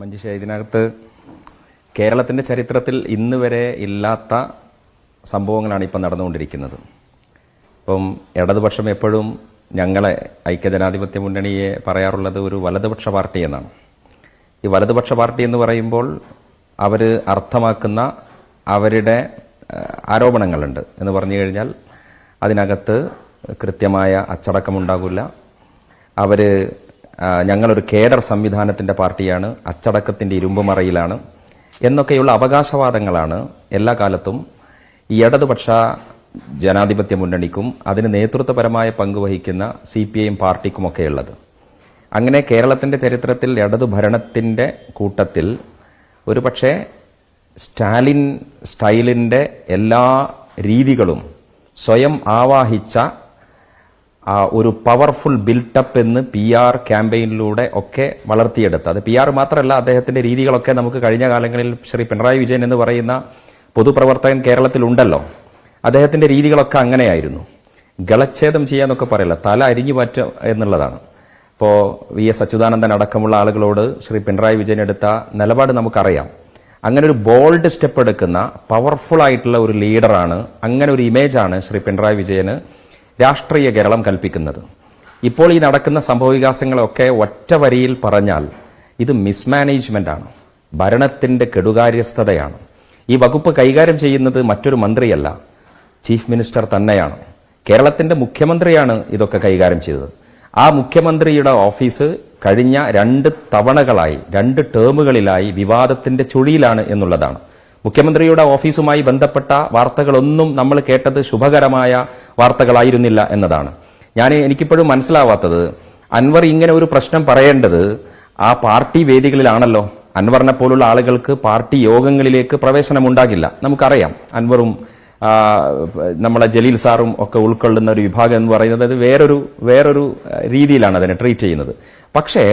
മഞ്ജുഷ, ഇതിനകത്ത് കേരളത്തിൻ്റെ ചരിത്രത്തിൽ ഇന്ന് വരെ ഇല്ലാത്ത സംഭവങ്ങളാണ് ഇപ്പം നടന്നുകൊണ്ടിരിക്കുന്നത്. ഇപ്പം ഇടതുപക്ഷം എപ്പോഴും ഞങ്ങളെ ഐക്യജനാധിപത്യ മുന്നണിയെ പറയാറുള്ളത് ഒരു വലതുപക്ഷ പാർട്ടി എന്നാണ്. ഈ വലതുപക്ഷ പാർട്ടി എന്ന് പറയുമ്പോൾ അവർ അർത്ഥമാക്കുന്ന അവരുടെ ആരോപണങ്ങളുണ്ട് എന്ന് പറഞ്ഞു കഴിഞ്ഞാൽ അതിനകത്ത് കൃത്യമായ അച്ചടക്കമുണ്ടാകില്ല. ഞങ്ങളൊരു കേഡർ സംവിധാനത്തിൻ്റെ പാർട്ടിയാണ്, അച്ചടക്കത്തിൻ്റെ ഇരുമ്പുമറയിലാണ് എന്നൊക്കെയുള്ള അവകാശവാദങ്ങളാണ് എല്ലാ കാലത്തും ഈ ഇടതുപക്ഷ ജനാധിപത്യ മുന്നണിക്കും അതിന് നേതൃത്വപരമായ പങ്കുവഹിക്കുന്ന CPIM പാർട്ടിക്കുമൊക്കെ ഉള്ളത്. അങ്ങനെ കേരളത്തിൻ്റെ ചരിത്രത്തിൽ ഇടതു ഭരണത്തിൻ്റെ കൂട്ടത്തിൽ ഒരു പക്ഷേ സ്റ്റാലിൻ സ്റ്റൈലിൻ്റെ എല്ലാ രീതികളും സ്വയം ആവാഹിച്ച ഒരു പവർഫുൾ ബിൽട്ടപ്പ് എന്ന് PR ക്യാമ്പയിനിലൂടെ ഒക്കെ വളർത്തിയെടുത്ത്, അത് PR മാത്രമല്ല, അദ്ദേഹത്തിന്റെ രീതികളൊക്കെ നമുക്ക് കഴിഞ്ഞ കാലങ്ങളിൽ ശ്രീ പിണറായി വിജയൻ എന്ന് പറയുന്ന പൊതുപ്രവർത്തകൻ കേരളത്തിലുണ്ടല്ലോ, അദ്ദേഹത്തിന്റെ രീതികളൊക്കെ അങ്ങനെയായിരുന്നു. ഗളച്ഛേദം ചെയ്യാന്നൊക്കെ പറയില്ല, തല അരിഞ്ഞു മാറ്റുക എന്നുള്ളതാണ്. ഇപ്പോൾ VS അച്യുതാനന്ദൻ അടക്കമുള്ള ആളുകളോട് ശ്രീ പിണറായി വിജയൻ എടുത്ത നിലപാട് നമുക്കറിയാം. അങ്ങനെ ഒരു ബോൾഡ് സ്റ്റെപ്പ് എടുക്കുന്ന പവർഫുൾ ആയിട്ടുള്ള ഒരു ലീഡറാണ്, അങ്ങനെ ഒരു ഇമേജാണ് ശ്രീ പിണറായി വിജയന് രാഷ്ട്രീയ കേരളം കൽപ്പിക്കുന്നത്. ഇപ്പോൾ ഈ നടക്കുന്ന സംഭവവികാസങ്ങളൊക്കെ ഒറ്റ വരിയിൽ പറഞ്ഞാൽ ഇത് മിസ്മാനേജ്മെന്റ് ആണ്, ഭരണത്തിന്റെ കെടുകാര്യസ്ഥതയാണ്. ഈ വകുപ്പ് കൈകാര്യം ചെയ്യുന്നത് മറ്റൊരു മന്ത്രിയല്ല, ചീഫ് മിനിസ്റ്റർ തന്നെയാണ്. കേരളത്തിന്റെ മുഖ്യമന്ത്രിയാണ് ഇതൊക്കെ കൈകാര്യം ചെയ്തത്. ആ മുഖ്യമന്ത്രിയുടെ ഓഫീസ് കഴിഞ്ഞ 2 തവണകളായി 2 ടേമുകളിലായി വിവാദത്തിന്റെ ചുഴിയിലാണ് എന്നുള്ളതാണ്. മുഖ്യമന്ത്രിയുടെ ഓഫീസുമായി ബന്ധപ്പെട്ട വാർത്തകളൊന്നും നമ്മൾ കേട്ടത് ശുഭകരമായ വാർത്തകളായിരുന്നില്ല എന്നതാണ്. എനിക്കിപ്പോഴും മനസ്സിലാവാത്തത്, അൻവർ ഇങ്ങനെ ഒരു പ്രശ്നം പറയേണ്ടത് ആ പാർട്ടി വേദികളിലാണല്ലോ. അൻവറിനെ പോലുള്ള ആളുകൾക്ക് പാർട്ടി യോഗങ്ങളിലേക്ക് പ്രവേശനമുണ്ടാകില്ല. നമുക്കറിയാം, അൻവറും നമ്മളെ ജലീൽ സാറും ഒക്കെ ഉൾക്കൊള്ളുന്ന ഒരു വിഭാഗം എന്ന് പറയുന്നത് അത് വേറൊരു രീതിയിലാണ് അതിനെ ട്രീറ്റ് ചെയ്യുന്നത്. പക്ഷേ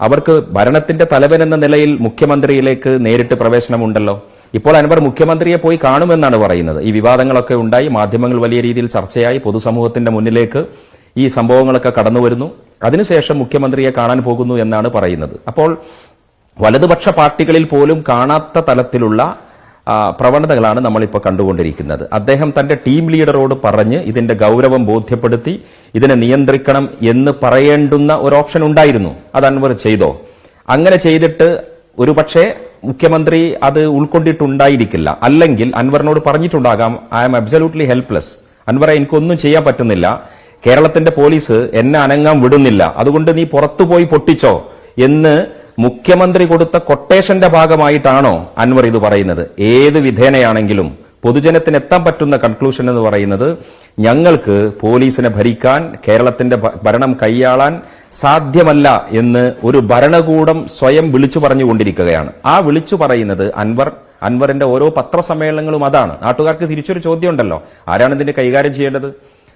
അവർക്ക് ഭരണത്തിന്റെ തലവൻ എന്ന നിലയിൽ മുഖ്യമന്ത്രിയിലേക്ക് നേരിട്ട് പ്രവേശനമുണ്ടല്ലോ. ഇപ്പോൾ അൻവർ മുഖ്യമന്ത്രിയെ പോയി കാണുമെന്നാണ് പറയുന്നത്. ഈ വിവാദങ്ങളൊക്കെ ഉണ്ടായി, മാധ്യമങ്ങൾ വലിയ രീതിയിൽ ചർച്ചയായി, പൊതുസമൂഹത്തിന്റെ മുന്നിലേക്ക് ഈ സംഭവങ്ങളൊക്കെ കടന്നു വരുന്നു. അതിനുശേഷം മുഖ്യമന്ത്രിയെ കാണാൻ പോകുന്നു എന്നാണ് പറയുന്നത്. അപ്പോൾ വലതുപക്ഷ പാർട്ടികളിൽ പോലും കാണാത്ത തലത്തിലുള്ള പ്രവണതകളാണ് നമ്മളിപ്പോൾ കണ്ടുകൊണ്ടിരിക്കുന്നത്. അദ്ദേഹം തന്റെ ടീം ലീഡറോട് പറഞ്ഞ് ഇതിന്റെ ഗൗരവം ബോധ്യപ്പെടുത്തി ഇതിനെ നിയന്ത്രിക്കണം എന്ന് പറയേണ്ടുന്ന ഒരു ഓപ്ഷൻ ഉണ്ടായിരുന്നു. അത് അൻവർ ചെയ്തോ? അങ്ങനെ ചെയ്തിട്ട് ഒരുപക്ഷെ മുഖ്യമന്ത്രി അത് ഉൾക്കൊണ്ടിട്ടുണ്ടായിരിക്കില്ല. അല്ലെങ്കിൽ അൻവറിനോട് പറഞ്ഞിട്ടുണ്ടാകാം, ഐ ആം അബ്സല്യൂട്ട്ലി ഹെൽപ്ലെസ്, അൻവറെ എനിക്കൊന്നും ചെയ്യാൻ പറ്റുന്നില്ല, കേരളത്തിന്റെ പോലീസ് എന്നെ അനങ്ങാൻ വിടുന്നില്ല, അതുകൊണ്ട് നീ പുറത്തുപോയി പൊട്ടിച്ചോ എന്ന് മുഖ്യമന്ത്രി കൊടുത്ത കൊട്ടേഷന്റെ ഭാഗമായിട്ടാണോ അൻവർ ഇത് പറയുന്നത്? ഏത് വിധേനയാണെങ്കിലും പൊതുജനത്തിന് എത്താൻ പറ്റുന്ന കൺക്ലൂഷൻ എന്ന് പറയുന്നത്, ഞങ്ങൾക്ക് പോലീസിനെ ഭരിക്കാൻ, കേരളത്തിന്റെ ഭരണം കൈയാളാൻ സാധ്യമല്ല എന്ന് ഒരു ഭരണകൂടം സ്വയം വിളിച്ചു പറഞ്ഞുകൊണ്ടിരിക്കുകയാണ്. ആ വിളിച്ചു പറയുന്നത് അൻവറിന്റെ ഓരോ പത്രസമ്മേളനങ്ങളും അതാണ്. നാട്ടുകാർക്ക് തിരിച്ചൊരു ചോദ്യം ഉണ്ടല്ലോ, ആരാണ് ഇതിന്റെ കൈകാര്യം ചെയ്യേണ്ടത്?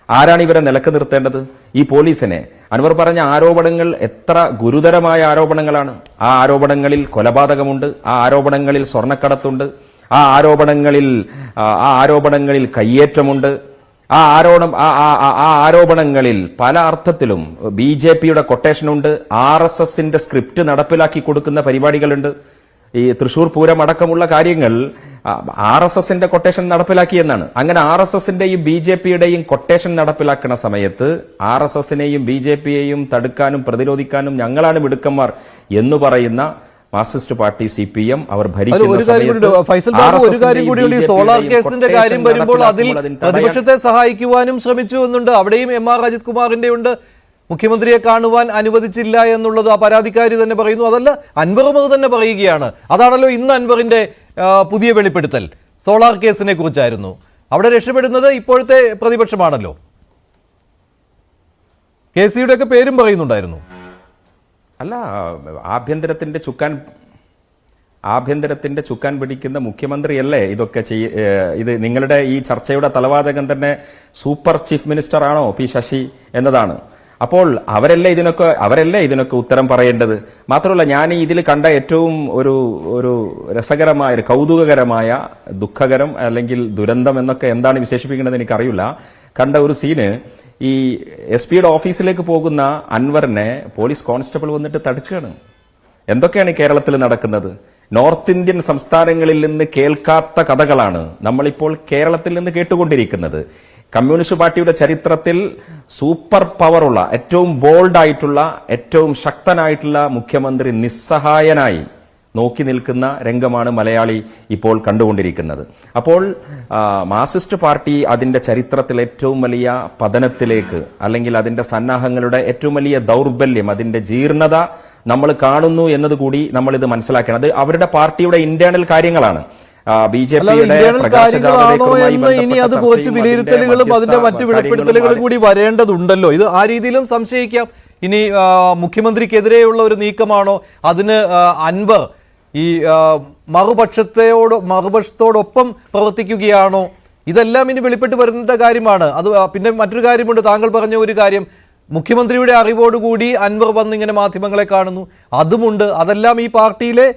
ആരാണ് ഇവരെ നിലക്ക് നിർത്തേണ്ടത്? ഈ പോലീസിനെ. അൻവർ പറഞ്ഞ ആരോപണങ്ങൾ എത്ര ഗുരുതരമായ ആരോപണങ്ങളാണ്. ആ ആരോപണങ്ങളിൽ കൊലപാതകമുണ്ട്, ആ ആരോപണങ്ങളിൽ സ്വർണ്ണക്കടത്തുണ്ട്, ആ ആരോപണങ്ങളിൽ കയ്യേറ്റമുണ്ട്, ആ ആരോപണങ്ങളിൽ പല അർത്ഥത്തിലും BJPയുടെ കൊട്ടേഷനുണ്ട്, RSSന്റെ സ്ക്രിപ്റ്റ് നടപ്പിലാക്കി കൊടുക്കുന്ന പരിപാടികളുണ്ട്. ഈ തൃശൂർ പൂരം അടക്കമുള്ള കാര്യങ്ങൾ RSSന്റെ കൊട്ടേഷൻ നടപ്പിലാക്കിയെന്നാണ്. അങ്ങനെ RSSന്റെയും BJPയുടെയും കൊട്ടേഷൻ നടപ്പിലാക്കുന്ന സമയത്ത് RSSനെയും BJPയെയും തടുക്കാനും പ്രതിരോധിക്കാനും ഞങ്ങളാണ് മിടുക്കന്മാർ എന്ന് പറയുന്ന മാർക്സിസ്റ്റ് പാർട്ടി CPM അവർ ഭരിക്കുന്ന സോളാർ കേസിന്റെ കാര്യം വരുമ്പോൾ അതിൽ പ്രതിപക്ഷത്തെ സഹായിക്കുവാനും ശ്രമിച്ചു എന്നുണ്ട്. അവിടെയും MR അജിത് കുമാറിന്റെ ഉണ്ട്. മുഖ്യമന്ത്രിയെ കാണുവാൻ അനുവദിച്ചില്ല എന്നുള്ളത് ആ പരാതിക്കാരി തന്നെ പറയുന്നു. അതല്ല, അൻവറും അത് തന്നെ പറയുകയാണ്. അതാണല്ലോ ഇന്ന് അൻവറിന്റെ പുതിയ വെളിപ്പെടുത്തൽ. സോളാർ കേസിനെ കുറിച്ചായിരുന്നു. അവിടെ രക്ഷപ്പെടുന്നത് ഇപ്പോഴത്തെ പ്രതിപക്ഷമാണല്ലോ. KCയുടെ ഒക്കെ പേരും പറയുന്നുണ്ടായിരുന്നു. അല്ല, ആഭ്യന്തരത്തിന്റെ ചുക്കാൻ പിടിക്കുന്ന മുഖ്യമന്ത്രിയല്ലേ ഇതൊക്കെ ഇത് നിങ്ങളുടെ ഈ ചർച്ചയുടെ തലവാചകം തന്നെ സൂപ്പർ ചീഫ് മിനിസ്റ്റർ ആണോ P ശശി എന്നതാണ്. അപ്പോൾ അവരല്ലേ ഇതിനൊക്കെ ഉത്തരം പറയേണ്ടത്. മാത്രമല്ല, ഞാൻ ഇതിൽ കണ്ട ഏറ്റവും ഒരു രസകരമായ, ഒരു കൗതുകകരമായ, ദുഃഖകരം അല്ലെങ്കിൽ ദുരന്തം എന്നൊക്കെ എന്താണ് വിശേഷിപ്പിക്കേണ്ടത് എനിക്കറിയില്ല, കണ്ട ഒരു സീന്, ഈ SP-യുടെ ഓഫീസിലേക്ക് പോകുന്ന അൻവറിനെ പോലീസ് കോൺസ്റ്റബിൾ വന്നിട്ട് തടുക്കുകയാണ്. എന്തൊക്കെയാണ് കേരളത്തിൽ നടക്കുന്നത്? നോർത്ത് ഇന്ത്യൻ സംസ്ഥാനങ്ങളിൽ നിന്ന് കേൾക്കാത്ത കഥകളാണ് നമ്മളിപ്പോൾ കേരളത്തിൽ നിന്ന് കേട്ടുകൊണ്ടിരിക്കുന്നത്. കമ്മ്യൂണിസ്റ്റ് പാർട്ടിയുടെ ചരിത്രത്തിൽ സൂപ്പർ പവറുള്ള, ഏറ്റവും ബോൾഡ് ആയിട്ടുള്ള, ഏറ്റവും ശക്തനായിട്ടുള്ള മുഖ്യമന്ത്രി നിസ്സഹായനായി നോക്കി നിൽക്കുന്ന രംഗമാണ് മലയാളി ഇപ്പോൾ കണ്ടുകൊണ്ടിരിക്കുന്നത്. അപ്പോൾ മാർക്സിസ്റ്റ് പാർട്ടി അതിന്റെ ചരിത്രത്തിൽ ഏറ്റവും വലിയ പതനത്തിലേക്ക്, അല്ലെങ്കിൽ അതിന്റെ സന്നാഹങ്ങളുടെ ഏറ്റവും വലിയ ദൗർബല്യം, അതിന്റെ ജീർണത നമ്മൾ കാണുന്നു എന്നതുകൂടി നമ്മൾ ഇത് മനസ്സിലാക്കണം. അത് അവരുടെ പാർട്ടിയുടെ ഇന്റേണൽ കാര്യങ്ങളാണ്. ഇനി അത് കുറച്ച് വിലയിരുത്തലുകളും അതിന്റെ മറ്റു വെളിപ്പെടുത്തലുകളും കൂടി വരേണ്ടതുണ്ടല്ലോ. ഇത് ആ രീതിയിലും സംശയിക്കാം. ഇനി മുഖ്യമന്ത്രിക്കെതിരെയുള്ള ഒരു നീക്കമാണോ, അതിന് അൻവർ ഈ മറുപക്ഷത്തോടൊപ്പം പ്രവർത്തിക്കുകയാണോ, ഇതെല്ലാം ഇനി വെളിപ്പെട്ട് വരുന്ന കാര്യമാണ്. അത് പിന്നെ മറ്റൊരു കാര്യമുണ്ട്, താങ്കൾ പറഞ്ഞ ഒരു കാര്യം, മുഖ്യമന്ത്രിയുടെ അറിവോടുകൂടി അൻവർ വന്നിങ്ങനെ മാധ്യമങ്ങളെ കാണുന്നു, അതുമുണ്ട്. അതെല്ലാം ഈ പാർട്ടിയിലെ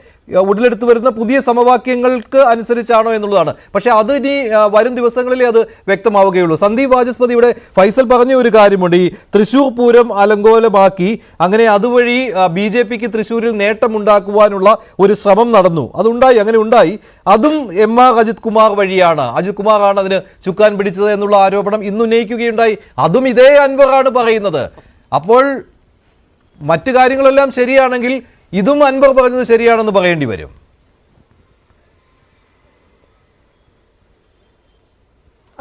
ഉടലെടുത്ത് വരുന്ന പുതിയ സമവാക്യങ്ങൾക്ക് അനുസരിച്ചാണോ എന്നുള്ളതാണ്. പക്ഷെ അത് ഇനി വരും ദിവസങ്ങളിലേ അത് വ്യക്തമാവുകയുള്ളൂ. സന്ദീപ് വാചസ്പതി, ഇവിടെ ഫൈസൽ പറഞ്ഞ ഒരു കാര്യമുണ്ട്, ഈ തൃശൂർ പൂരം അലങ്കോലമാക്കി അങ്ങനെ അതുവഴി BJPക്ക് തൃശ്ശൂരിൽ നേട്ടമുണ്ടാക്കുവാനുള്ള ഒരു ശ്രമം നടന്നു. അങ്ങനെ ഉണ്ടായി. അതും MR അജിത് കുമാർ വഴിയാണ്, അജിത് കുമാറാണ് അതിന് ചുക്കാൻ പിടിച്ചത് എന്നുള്ള ആരോപണം ഇന്ന് ഉന്നയിക്കുകയുണ്ടായി. അതും ഇതേ അൻവറാണ് പറയുന്നത്. അപ്പോൾ മറ്റു കാര്യങ്ങളെല്ലാം ശരിയാണെങ്കിൽ ഇതും അൻവർ പറഞ്ഞത് ശരിയാണെന്ന് പറയേണ്ടി വരും.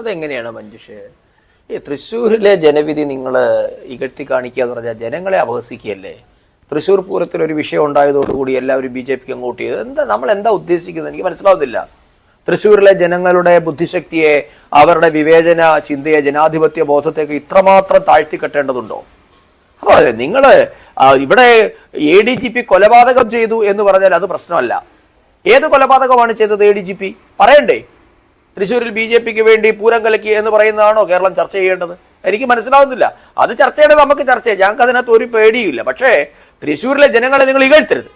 അതെങ്ങനെയാണ് മഞ്ജുഷേ? ഈ തൃശ്ശൂരിലെ ജനവിധി നിങ്ങൾ ഇകഴ്ത്തി കാണിക്കുക എന്ന് പറഞ്ഞാൽ ജനങ്ങളെ അപഹസിക്കുകയല്ലേ? തൃശ്ശൂർ പൂരത്തിൽ ഒരു വിഷയം ഉണ്ടായതോടുകൂടി എല്ലാവരും BJPക്ക് അങ്ങോട്ട് ചെയ്ത് നമ്മൾ എന്താ ഉദ്ദേശിക്കുന്നത് എനിക്ക് മനസ്സിലാവുന്നില്ല. തൃശ്ശൂരിലെ ജനങ്ങളുടെ ബുദ്ധിശക്തിയെ, അവരുടെ വിവേചന ചിന്തയെ, ജനാധിപത്യ ബോധത്തേക്ക് ഇത്രമാത്രം താഴ്ത്തിക്കെട്ടേണ്ടതുണ്ടോ? അപ്പോൾ നിങ്ങൾ ഇവിടെ ADGP കൊലപാതകം ചെയ്തു എന്ന് പറഞ്ഞാൽ അത് പ്രശ്നമല്ല. ഏത് കൊലപാതകമാണ് ചെയ്തത് ADGP പറയണ്ടേ? തൃശ്ശൂരിൽ BJPക്ക് വേണ്ടി പൂരം കലക്കി എന്ന് പറയുന്നതാണോ കേരളം ചർച്ച ചെയ്യേണ്ടത്? എനിക്ക് മനസ്സിലാവുന്നില്ല. അത് ചർച്ച ചെയ്യേണ്ടത് നമുക്ക് ചർച്ച ചെയ്യാം, ഞങ്ങൾക്ക് അതിനകത്ത് ഒരു പേടിയില്ല. പക്ഷേ തൃശ്ശൂരിലെ ജനങ്ങളെ നിങ്ങൾ ഇകഴ്ത്തരുത്.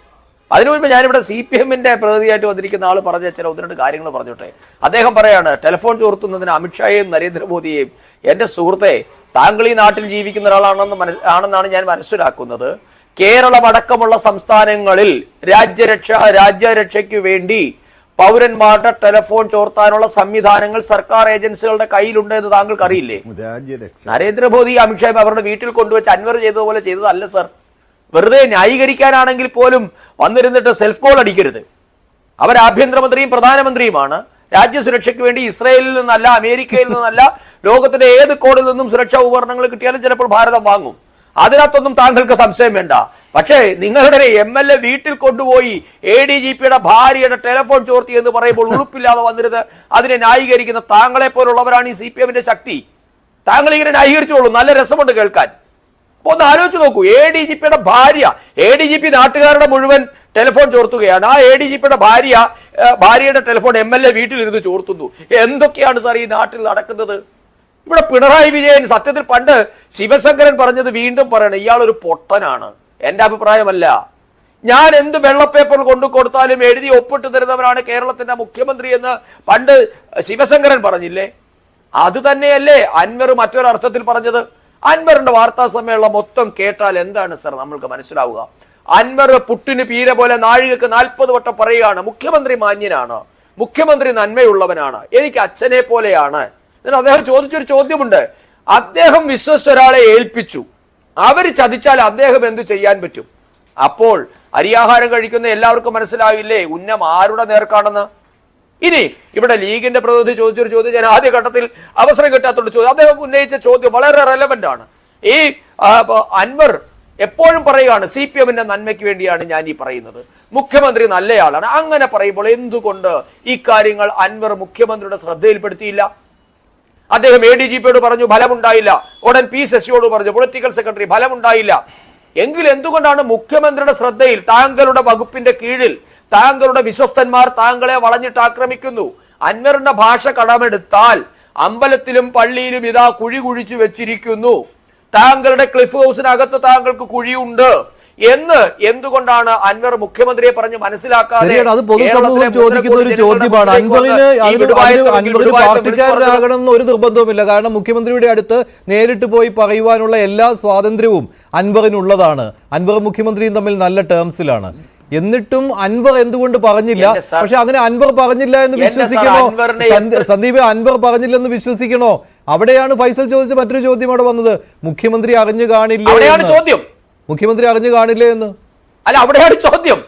അതിനു മുൻപ് ഞാനിവിടെ CPMന്റെ പ്രതിനിധിയായിട്ട് വന്നിരിക്കുന്ന ആൾ പറഞ്ഞ ചില 1-2 കാര്യങ്ങൾ പറഞ്ഞോട്ടെ. അദ്ദേഹം പറയാണ്, ടെലിഫോൺ ചോർത്തുന്നതിന് അമിത്ഷായെയും നരേന്ദ്രമോദിയെയും, എൻ്റെ സുഹൃത്തെ, താങ്കൾ ഈ നാട്ടിൽ ജീവിക്കുന്ന ഒരാളാണെന്നാണ് ഞാൻ മനസ്സിലാക്കുന്നത്. കേരളം അടക്കമുള്ള സംസ്ഥാനങ്ങളിൽ രാജ്യരക്ഷയ്ക്ക് വേണ്ടി പൗരന്മാരുടെ ടെലിഫോൺ ചോർത്താനുള്ള സംവിധാനങ്ങൾ സർക്കാർ ഏജൻസികളുടെ കയ്യിലുണ്ട് എന്ന് താങ്കൾക്ക് അറിയില്ലേ? നരേന്ദ്രമോദി അമിത്ഷായും അവരുടെ വീട്ടിൽ കൊണ്ടുവച്ച് അൻവർ ചെയ്തതുപോലെ ചെയ്തതല്ല സർ. വെറുതെ ന്യായീകരിക്കാനാണെങ്കിൽ പോലും വന്നിരുന്നിട്ട് സെൽഫ് ഗോൾ അടിക്കരുത്. അവർ ആഭ്യന്തരമന്ത്രിയും പ്രധാനമന്ത്രിയുമാണ്. രാജ്യസുരക്ഷയ്ക്ക് വേണ്ടി ഇസ്രയേലിൽ നിന്നല്ല, അമേരിക്കയിൽ നിന്നല്ല, ലോകത്തിന്റെ ഏത് കോണിൽ നിന്നും സുരക്ഷാ ഉപകരണങ്ങൾ കിട്ടിയാലും ചിലപ്പോൾ ഭാരതം വാങ്ങും. അതിനകത്തൊന്നും താങ്കൾക്ക് സംശയം വേണ്ട. പക്ഷേ നിങ്ങളുടെ MLA വീട്ടിൽ കൊണ്ടുപോയി ADGPയുടെ ഭാര്യയുടെ ടെലിഫോൺ ചോർത്തി എന്ന് പറയുമ്പോൾ ഉളുപ്പില്ലാതെ വന്നിരുന്നത് അതിനെ ന്യായീകരിക്കുന്ന താങ്കളെ പോലുള്ളവരാണ് ഈ CPM-ന്റെ ശക്തി. താങ്കൾ ഇങ്ങനെ ന്യായീകരിച്ചോളൂ, നല്ല രസമുണ്ട് കേൾക്കാൻ. അപ്പൊ ഒന്ന് ആലോചിച്ച് നോക്കൂ, ADGPയുടെ ഭാര്യ, ADGP നാട്ടുകാരുടെ മുഴുവൻ ടെലിഫോൺ ചോർത്തുകയാണ്. ആ ADGPയുടെ ഭാര്യയുടെ ടെലിഫോൺ MLA വീട്ടിലിരുന്ന് ചോർത്തുന്നു. എന്തൊക്കെയാണ് സാർ ഈ നാട്ടിൽ നടക്കുന്നത്? ഇവിടെ പിണറായി വിജയൻ സത്യത്തിൽ പണ്ട് ശിവശങ്കരൻ പറഞ്ഞത് വീണ്ടും പറയണം, ഇയാളൊരു പൊട്ടനാണ്. എന്റെ അഭിപ്രായമല്ല. ഞാൻ എന്ത് വെള്ളപ്പേപ്പർ കൊണ്ടു കൊടുത്താലും എഴുതി ഒപ്പിട്ട് തരുന്നവരാണ് കേരളത്തിന്റെ മുഖ്യമന്ത്രി എന്ന് പണ്ട് ശിവശങ്കരൻ പറഞ്ഞില്ലേ? അത് തന്നെയല്ലേ അൻവർ മറ്റൊരർത്ഥത്തിൽ പറഞ്ഞത്. അൻവറിന്റെ വാർത്താ സമ്മേളനം മൊത്തം കേട്ടാൽ എന്താണ് സാർ നമ്മൾക്ക് മനസ്സിലാവുക? അൻവർ പുട്ടിന് പീര പോലെ നാഴികക്ക് 40 വട്ടം പറയുകയാണ്, മുഖ്യമന്ത്രി മാന്യനാണ്, മുഖ്യമന്ത്രി നന്മയുള്ളവനാണ്, എനിക്ക് അച്ഛനെ പോലെയാണ്. എന്നിട്ട് അദ്ദേഹം ചോദിച്ചൊരു ചോദ്യമുണ്ട്, അദ്ദേഹം വിശ്വസിച്ച ഒരാളെ ഏൽപ്പിച്ചു, അവർ ചതിച്ചാൽ അദ്ദേഹം എന്ത് ചെയ്യാൻ പറ്റും? അപ്പോൾ അരിയാഹാരം കഴിക്കുന്ന എല്ലാവർക്കും മനസ്സിലാവില്ലേ ഉന്നം ആരുടെ നേർക്കാണെന്ന്? ഇനി ഇവിടെ ലീഗിന്റെ പ്രതിനിധി ചോദിച്ചൊരു ചോദ്യം ഞാൻ ആദ്യഘട്ടത്തിൽ അവസരം കിട്ടാത്തോണ്ട് ചോദ്യം, അദ്ദേഹം ഉന്നയിച്ച ചോദ്യം വളരെ റെലവന്റ് ആണ്. ഈ അൻവർ എപ്പോഴും പറയുകയാണ് CPM-ന്റെ നന്മയ്ക്ക് വേണ്ടിയാണ് ഞാൻ ഈ പറയുന്നത്, മുഖ്യമന്ത്രി നല്ലയാളാണ്. അങ്ങനെ പറയുമ്പോൾ എന്തുകൊണ്ട് ഈ കാര്യങ്ങൾ അൻവർ മുഖ്യമന്ത്രിയുടെ ശ്രദ്ധയിൽപ്പെടുത്തിയില്ല? അദ്ദേഹം ADGPയോട് പറഞ്ഞു, ഫലമുണ്ടായില്ല. ഉടൻ P ശശിയോട് പറഞ്ഞു, പൊളിറ്റിക്കൽ സെക്രട്ടറി, ഫലമുണ്ടായില്ല. എങ്കിൽ എന്തുകൊണ്ടാണ് മുഖ്യമന്ത്രിയുടെ ശ്രദ്ധയിൽ, താങ്കളുടെ വകുപ്പിന്റെ കീഴിൽ താങ്കളുടെ വിശ്വസ്തന്മാർ താങ്കളെ വളഞ്ഞിട്ട് ആക്രമിക്കുന്നു? അൻവറിന്റെ ഭാഷ കടമെടുത്താൽ അമ്പലത്തിലും പള്ളിയിലും ഇതാ കുഴി കുഴിച്ചു വെച്ചിരിക്കുന്നു, താങ്കളുടെ ക്ലിഫ് ഹൗസിനകത്ത് താങ്കൾക്ക് കുഴിയുണ്ട് എന്ന് എന്തുകൊണ്ടാണ് അൻവർ മുഖ്യമന്ത്രിയെ പറഞ്ഞ് മനസ്സിലാക്കാതെ? അത് പൊതുസമൂഹം ചോദിക്കുന്ന ഒരു ചോദ്യമാണ്. അൻവറിന് പാർട്ടിക്കാരനാകണമെന്ന് ഒരു നിർബന്ധവുമില്ല. കാരണം മുഖ്യമന്ത്രിയുടെ അടുത്ത് നേരിട്ട് പോയി പറയുവാനുള്ള എല്ലാ സ്വാതന്ത്ര്യവും അൻവറിനുള്ളതാണ്. അൻവർ മുഖ്യമന്ത്രിയും തമ്മിൽ നല്ല ടേംസിലാണ്. എന്നിട്ടും അൻവർ എന്തുകൊണ്ട് പറഞ്ഞില്ല? പക്ഷെ അങ്ങനെ അൻവർ പറഞ്ഞില്ല എന്ന് വിശ്വസിക്കണോ സന്ദീപ്? അൻവർ പറഞ്ഞില്ലെന്ന് വിശ്വസിക്കണോ? അവിടെയാണ് ഫൈസൽ ചോദിച്ച മറ്റൊരു ചോദ്യം അവിടെ വന്നത്. മുഖ്യമന്ത്രി അറിഞ്ഞു കാണില്ല, മുഖ്യമന്ത്രി അറിഞ്ഞു കാണില്ലേ എന്ന്. അവിടെയാണ് ചോദ്യം.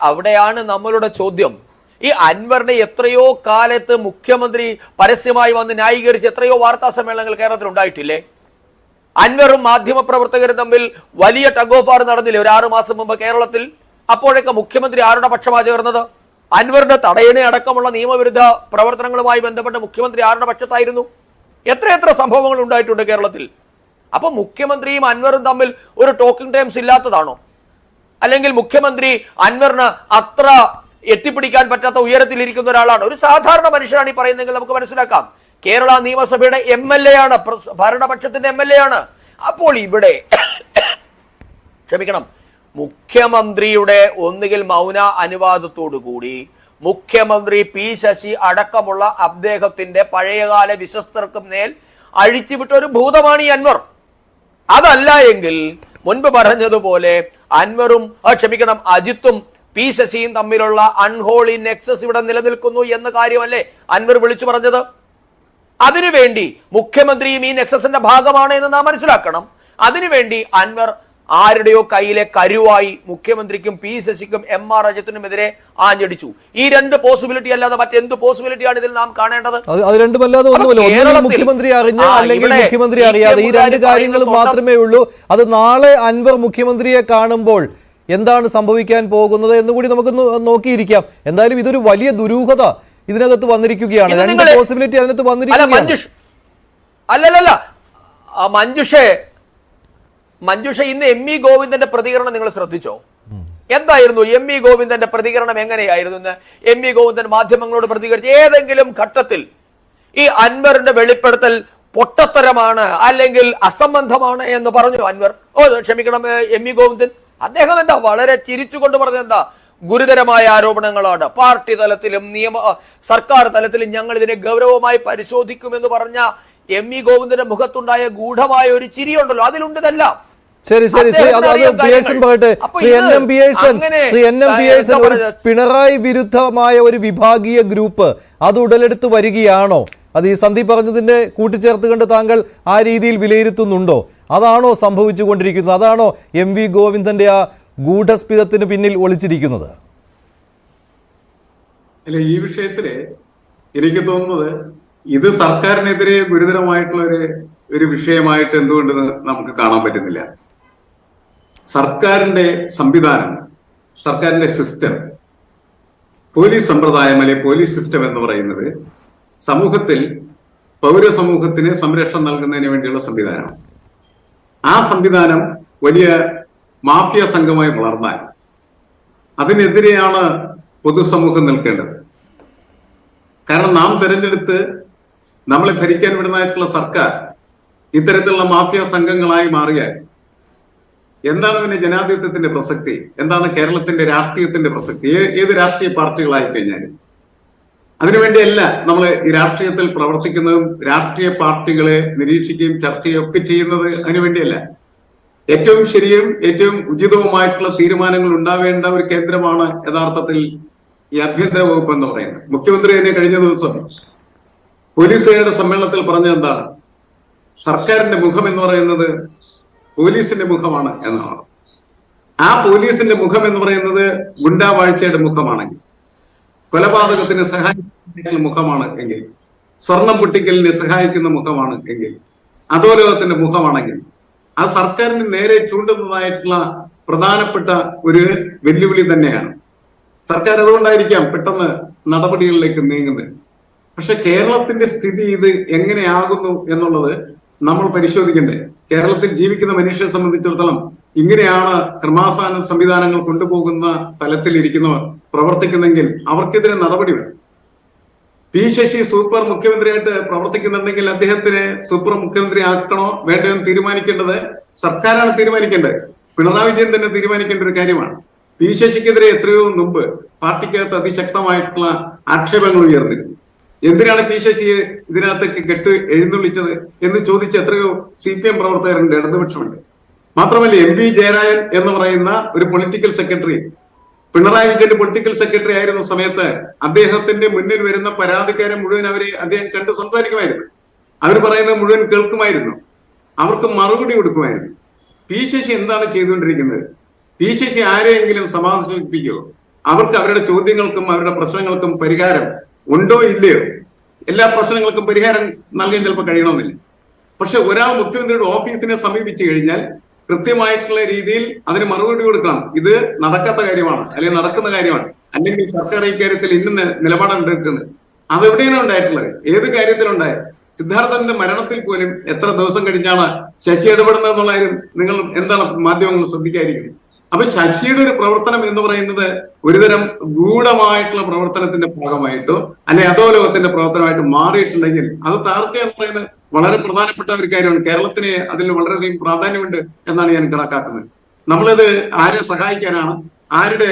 അവിടെയാണ് നമ്മളുടെ ചോദ്യം. ഈ അൻവറിനെ എത്രയോ കാലത്ത് മുഖ്യമന്ത്രി പരസ്യമായി വന്ന് ന്യായീകരിച്ച് എത്രയോ വാർത്താ സമ്മേളനങ്ങൾ കേരളത്തിൽ ഉണ്ടായിട്ടില്ലേ? അൻവറും മാധ്യമപ്രവർത്തകരും തമ്മിൽ വലിയ ടഗ് ഓഫ് വാർ നടന്നില്ലേ ഒരു 6 മാസം മുമ്പ് കേരളത്തിൽ? അപ്പോഴൊക്കെ മുഖ്യമന്ത്രി ആരുടെ പക്ഷമാണ് ചേർന്നത്? അൻവറിന്റെ തടയണ അടക്കമുള്ള നിയമവിരുദ്ധ പ്രവർത്തനങ്ങളുമായി ബന്ധപ്പെട്ട് മുഖ്യമന്ത്രി ആരുടെ പക്ഷത്തായിരുന്നു? എത്രയെത്ര സംഭവങ്ങൾ ഉണ്ടായിട്ടുണ്ട് കേരളത്തിൽ. അപ്പൊ മുഖ്യമന്ത്രിയും അൻവറും തമ്മിൽ ഒരു ടോക്കിംഗ് ടൈംസ് ഇല്ലാത്തതാണോ? അല്ലെങ്കിൽ മുഖ്യമന്ത്രി അൻവറിന് അത്ര എത്തിപ്പിടിക്കാൻ പറ്റാത്ത ഉയരത്തിലിരിക്കുന്ന ഒരാളാണ്? ഒരു സാധാരണ മനുഷ്യനാണ് ഈ പറയുന്നതെങ്കിൽ നമുക്ക് മനസ്സിലാക്കാം. കേരള നിയമസഭയുടെ MLA ആണ്, ഭരണപക്ഷത്തിന്റെ MLA ആണ്. അപ്പോൾ ഇവിടെ ക്ഷമിക്കണം, മുഖ്യമന്ത്രിയുടെ ഒന്നുകിൽ മൗന അനുവാദത്തോടു കൂടി മുഖ്യമന്ത്രി P ശശി അടക്കമുള്ള അദ്ദേഹത്തിന്റെ പഴയകാല വിശ്വസ്തർക്കും മേൽ അഴിച്ചുവിട്ട ഒരു ഭൂതമാണ് ഈ അൻവർ. അതല്ല എങ്കിൽ മുൻപ് പറഞ്ഞതുപോലെ അൻവറും അജിത്തും P ശശിയും തമ്മിലുള്ള അൺഹോളി നെക്സസ് ഇവിടെ നിലനിൽക്കുന്നു എന്ന കാര്യമല്ലേ അൻവർ വിളിച്ചു പറഞ്ഞത്? അതിനുവേണ്ടി മുഖ്യമന്ത്രിയും ഈ നെക്സസിന്റെ ഭാഗമാണ് എന്ന് നാം മനസ്സിലാക്കണം. അതിനുവേണ്ടി അൻവർ ആരുടെയോ കയ്യിലെ കരുവായി മുഖ്യമന്ത്രിക്കും P ശശിക്കും MR അജിത്തിനുമെതിരെ ആഞ്ഞടിച്ചു. ഈ 2 പോസിബിലിറ്റി അല്ലാതെ മറ്റെന്ത് പോസിബിലിറ്റിയാണ് ഇതിൽ നാം കാണേണ്ടത്? മുഖ്യമന്ത്രി അറിഞ്ഞ അല്ലെങ്കിൽ മുഖ്യമന്ത്രി അറിയാതെ ഈ 2 കാര്യങ്ങൾ മാത്രമേ ഉള്ളൂ. അത് നാളെ അൻവർ മുഖ്യമന്ത്രിയെ കാണുമ്പോൾ എന്താണ് സംഭവിക്കാൻ പോകുന്നത് എന്നുകൂടി നമുക്ക് നോക്കിയിരിക്കാം. എന്തായാലും ഇതൊരു വലിയ ദുരൂഹത ഇതിനകത്ത് വന്നിരിക്കുകയാണ്. 2 പോസിബിലിറ്റി അതിനകത്ത് വന്നിരിക്കുകയാണ്. മഞ്ജുഷ ഇന്ന് ME ഗോവിന്ദന്റെ പ്രതികരണം നിങ്ങൾ ശ്രദ്ധിച്ചോ? എന്തായിരുന്നു ME ഗോവിന്ദന്റെ പ്രതികരണം? എങ്ങനെയായിരുന്നു ഇന്ന് ME ഗോവിന്ദൻ മാധ്യമങ്ങളോട് പ്രതികരിച്ച്? ഏതെങ്കിലും ഘട്ടത്തിൽ ഈ അൻവറിന്റെ വെളിപ്പെടുത്തൽ പൊട്ടത്തരമാണ് അല്ലെങ്കിൽ അസംബന്ധമാണ് എന്ന് പറഞ്ഞു അൻവർ? ME ഗോവിന്ദൻ അദ്ദേഹം എന്താ വളരെ ചിരിച്ചുകൊണ്ട് പറഞ്ഞത്? എന്താ ഗുരുതരമായ ആരോപണങ്ങളാണ്, പാർട്ടി തലത്തിലും സർക്കാർ തലത്തിലും ഞങ്ങൾ ഇതിനെ ഗൗരവമായി പരിശോധിക്കുമെന്ന് പറഞ്ഞ ME ഗോവിന്ദന്റെ മുഖത്തുണ്ടായ ഗൂഢമായ ഒരു ചിരിയുണ്ടല്ലോ, അതിലുണ്ടെല്ലാം. ശരി, പിണറായി വിരുദ്ധമായ ഒരു വിഭാഗീയ ഗ്രൂപ്പ് അത് ഉടലെടുത്ത് വരികയാണോ? അത് ഈ സന്ദീപ് പറഞ്ഞതിന്റെ കൂട്ടിച്ചേർത്ത് കണ്ട് താങ്കൾ ആ രീതിയിൽ വിലയിരുത്തുന്നുണ്ടോ? അതാണോ സംഭവിച്ചുകൊണ്ടിരിക്കുന്നത്? അതാണോ MV ഗോവിന്ദന്റെ ആ ഗൂഢസ്ഫിതത്തിന് പിന്നിൽ ഒളിച്ചിരിക്കുന്നത്? അല്ല, ഈ വിഷയത്തില് എനിക്ക് തോന്നുന്നത് ഇത് സർക്കാരിനെതിരെ ഗുരുതരമായിട്ടുള്ള ഒരു വിഷയമായിട്ട് എന്തുകൊണ്ട് നമുക്ക് കാണാൻ പറ്റുന്നില്ല. സർക്കാരിന്റെ സംവിധാനം, സർക്കാരിന്റെ സിസ്റ്റം, പോലീസ് സമ്പ്രദായം അല്ലെ പോലീസ് സിസ്റ്റം എന്ന് പറയുന്നത് സമൂഹത്തിൽ പൗരസമൂഹത്തിന് സംരക്ഷണം നൽകുന്നതിന് വേണ്ടിയുള്ള സംവിധാനമാണ്. ആ സംവിധാനം വലിയ മാഫിയ സംഘമായി വളർന്നാൽ അതിനെതിരെയാണ് പൊതുസമൂഹം നിൽക്കേണ്ടത്. കാരണം നാം തെരഞ്ഞെടുത്ത് നമ്മളെ ഭരിക്കാൻ വിടുന്നതായിട്ടുള്ള സർക്കാർ ഇത്തരത്തിലുള്ള മാഫിയ സംഘങ്ങളായി മാറിയാൽ എന്താണ് പിന്നെ ജനാധിപത്യത്തിന്റെ പ്രസക്തി? എന്താണ് കേരളത്തിന്റെ രാഷ്ട്രീയത്തിന്റെ പ്രസക്തി? ഏത് രാഷ്ട്രീയ പാർട്ടികളായി കഴിഞ്ഞാലും അതിനുവേണ്ടിയല്ല നമ്മൾ ഈ രാഷ്ട്രീയത്തിൽ പ്രവർത്തിക്കുന്നതും രാഷ്ട്രീയ പാർട്ടികളെ നിരീക്ഷിക്കുകയും ചർച്ച ചെയ്യുകയും ഒക്കെ ചെയ്യുന്നത് അതിനുവേണ്ടിയല്ല. ഏറ്റവും ശരിയും ഏറ്റവും ഉചിതവുമായിട്ടുള്ള തീരുമാനങ്ങൾ ഉണ്ടാവേണ്ട ഒരു കേന്ദ്രമാണ് യഥാർത്ഥത്തിൽ ഈ ആഭ്യന്തര വകുപ്പ് എന്ന് പറയുന്നത്. മുഖ്യമന്ത്രി തന്നെ കഴിഞ്ഞ ദിവസം പോലീസുകാരുടെ സമ്മേളനത്തിൽ പറഞ്ഞത് എന്താണ്? സർക്കാരിന്റെ മുഖം എന്ന് പറയുന്നത് പോലീസിന്റെ മുഖമാണ് എന്നാണ്. ആ പോലീസിന്റെ മുഖം എന്ന് പറയുന്നത് ഗുണ്ടാവാഴ്ചയുടെ മുഖമാണെങ്കിൽ, കൊലപാതകത്തിന് സഹായിക്കുന്ന മുഖമാണ് എങ്കിൽ, സ്വർണം പൊട്ടിക്കലിന് സഹായിക്കുന്ന മുഖമാണ് എങ്കിൽ, അധോലോകത്തിന്റെ മുഖമാണെങ്കിൽ, ആ സർക്കാരിന് നേരെ ചൂണ്ടുന്നതായിട്ടുള്ള പ്രധാനപ്പെട്ട ഒരു വെല്ലുവിളി തന്നെയാണ്. സർക്കാർ അതുകൊണ്ടായിരിക്കാം പെട്ടെന്ന് നടപടികളിലേക്ക് നീങ്ങുന്നത്. പക്ഷെ കേരളത്തിന്റെ സ്ഥിതി ഇത് എങ്ങനെയാകുന്നു എന്നുള്ളത് നമ്മൾ പരിശോധിക്കണ്ടേ? കേരളത്തിൽ ജീവിക്കുന്ന മനുഷ്യരെ സംബന്ധിച്ചിടത്തോളം ഇങ്ങനെയാണ് ക്രമാസന സംവിധാനങ്ങൾ കൊണ്ടുപോകുന്ന തലത്തിൽ ഇരിക്കുന്നവർ പ്രവർത്തിക്കുന്നെങ്കിൽ അവർക്കെതിരെ നടപടി വേണം. പി ശശി സൂപ്പർ മുഖ്യമന്ത്രിയായിട്ട് പ്രവർത്തിക്കുന്നുണ്ടെങ്കിൽ അദ്ദേഹത്തിന് സൂപ്പർ മുഖ്യമന്ത്രി ആക്കണോ വേണ്ടോ എന്ന് തീരുമാനിക്കേണ്ടത് സർക്കാരാണ് തീരുമാനിക്കേണ്ടത്. പിണറായി വിജയൻ തന്നെ തീരുമാനിക്കേണ്ട ഒരു കാര്യമാണ്. പി ശശിക്കെതിരെ എത്രയോ മുമ്പ് പാർട്ടിക്കകത്ത് അതിശക്തമായിട്ടുള്ള ആക്ഷേപങ്ങൾ ഉയർന്നിരുന്നു. എന്തിനാണ് പി ശശിയെ ഇതിനകത്തേക്ക് കെട്ട് എഴുന്നള്ളിച്ചത് എന്ന് ചോദിച്ച എത്രയോ CPM പ്രവർത്തകരുണ്ട്, ഇടതുപക്ഷമുണ്ട്. മാത്രമല്ല MP ജയരാജൻ എന്ന് പറയുന്ന ഒരു പൊളിറ്റിക്കൽ സെക്രട്ടറി, പിണറായി വിജയന്റെ പൊളിറ്റിക്കൽ സെക്രട്ടറി ആയിരുന്ന സമയത്ത് അദ്ദേഹത്തിന്റെ മുന്നിൽ വരുന്ന പരാതിക്കാരെ മുഴുവൻ അദ്ദേഹം കണ്ട് സംസാരിക്കുമായിരുന്നു. അവർ പറയുന്നത് മുഴുവൻ കേൾക്കുമായിരുന്നു, അവർക്ക് മറുപടി കൊടുക്കുമായിരുന്നു. പി ശശി എന്താണ് ചെയ്തുകൊണ്ടിരിക്കുന്നത്? പി ശശി ആരെയെങ്കിലും സമാധാനിപ്പിക്കുമോ? അവർക്ക് അവരുടെ ചോദ്യങ്ങൾക്കും അവരുടെ പ്രശ്നങ്ങൾക്കും പരിഹാരം ഉണ്ടോ ഇല്ലയോ? എല്ലാ പ്രശ്നങ്ങൾക്കും പരിഹാരം നൽകാൻ ചിലപ്പോൾ കഴിയണമെന്നില്ല. പക്ഷെ ഒരാൾ മുഖ്യമന്ത്രിയുടെ ഓഫീസിനെ സമീപിച്ചു കഴിഞ്ഞാൽ കൃത്യമായിട്ടുള്ള രീതിയിൽ അതിന് മറുപടി കൊടുക്കണം. ഇത് നടക്കാത്ത കാര്യമാണ്, അല്ലെങ്കിൽ നടക്കുന്ന കാര്യമാണ്, അല്ലെങ്കിൽ സർക്കാർ ഇക്കാര്യത്തിൽ ഇന്ന നിലപാടാണ് എടുക്കുന്നത്. അതെവിടെയാണ് ഉണ്ടായിട്ടുള്ളത്? ഏത് കാര്യത്തിലുണ്ടായത്? സിദ്ധാർത്ഥന്റെ മരണത്തിൽ പോലും എത്ര ദിവസം കഴിഞ്ഞാണ് ശശി ഇടപെടുന്നത് എന്നുള്ള കാര്യം നിങ്ങൾ എന്താണ് മാധ്യമങ്ങൾ ശ്രദ്ധിക്കാതിരിക്കുന്നത്? അപ്പൊ ശശിയുടെ ഒരു പ്രവർത്തനം എന്ന് പറയുന്നത് ഒരുതരം ഗൂഢമായിട്ടുള്ള പ്രവർത്തനത്തിന്റെ ഭാഗമായിട്ടോ അല്ലെ അധോലോകത്തിന്റെ പ്രവർത്തനമായിട്ട് മാറിയിട്ടുണ്ടെങ്കിൽ അത് താർക്കുക എന്ന് പറയുന്നത് വളരെ പ്രധാനപ്പെട്ട ഒരു കാര്യമാണ്. കേരളത്തിന് അതിൽ വളരെയധികം പ്രാധാന്യമുണ്ട് എന്നാണ് ഞാൻ കണക്കാക്കുന്നത്. നമ്മളിത് ആരെ സഹായിക്കാനാണ്, ആരുടെ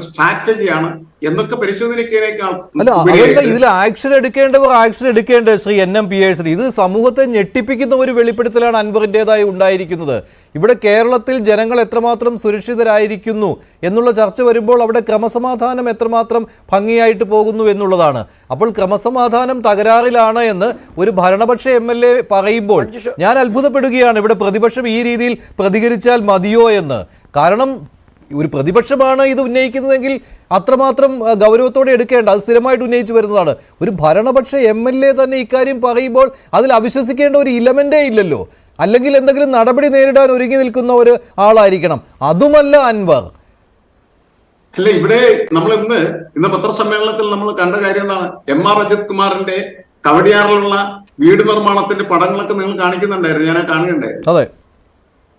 സ്ട്രാറ്റജിയാണ് എന്നൊക്കെ പരിശോധനയ്ക്കേക്കാൾ അല്ല, അതല്ല ഇതിൽ ആക്ഷൻ എടുക്കേണ്ടവർ ആക്ഷൻ എടുക്കേണ്ടത്. ശ്രീ NM പിയേഴ്സൺ, ഇത് സമൂഹത്തെ ഞെട്ടിപ്പിക്കുന്ന ഒരു വെളിപ്പെടുത്തലാണ് അൻവറിൻ്റെതായി ഉണ്ടായിരിക്കുന്നത്. ഇവിടെ കേരളത്തിൽ ജനങ്ങൾ എത്രമാത്രം സുരക്ഷിതരായിരിക്കുന്നു എന്നുള്ള ചർച്ച വരുമ്പോൾ അവിടെ ക്രമസമാധാനം എത്രമാത്രം ഭംഗിയായിട്ട് പോകുന്നു എന്നുള്ളതാണ്. അപ്പോൾ ക്രമസമാധാനം തകരാറിലാണ് എന്ന് ഒരു ഭരണപക്ഷ MLA പറയുമ്പോൾ ഞാൻ അത്ഭുതപ്പെടുകയാണ്. ഇവിടെ പ്രതിപക്ഷം ഈ രീതിയിൽ പ്രതികരിച്ചാൽ മതിയോ എന്ന്. കാരണം ഒരു പ്രതിപക്ഷമാണ് ഇത് ഉന്നയിക്കുന്നതെങ്കിൽ അത്രമാത്രം ഗൗരവത്തോടെ എടുക്കേണ്ട, അത് സ്ഥിരമായിട്ട് ഉന്നയിച്ചു വരുന്നതാണ്. ഒരു ഭരണപക്ഷ MLA തന്നെ ഇക്കാര്യം പറയുമ്പോൾ അതിൽ അവിശ്വസിക്കേണ്ട ഒരു ഇലമെന്റേ ഇല്ലല്ലോ. അല്ലെങ്കിൽ എന്തെങ്കിലും നടപടി നേരിടാൻ ഒരുങ്ങി നിൽക്കുന്ന ഒരു ആളായിരിക്കണം. അതുമല്ല അൻവർ. അല്ല, ഇവിടെ നമ്മൾ ഇന്ന് പത്രസമ്മേളനത്തിൽ നമ്മൾ കണ്ട കാര്യം എന്താണ്? MR അജിത് കുമാറിന്റെ കവടിയാറിലുള്ള വീട് നിർമ്മാണത്തിന്റെ പടങ്ങളൊക്കെ നിങ്ങൾ കാണിക്കുന്നുണ്ടായിരുന്നു, ഞാൻ കാണുകയുണ്ടായിരുന്നു. അതെ,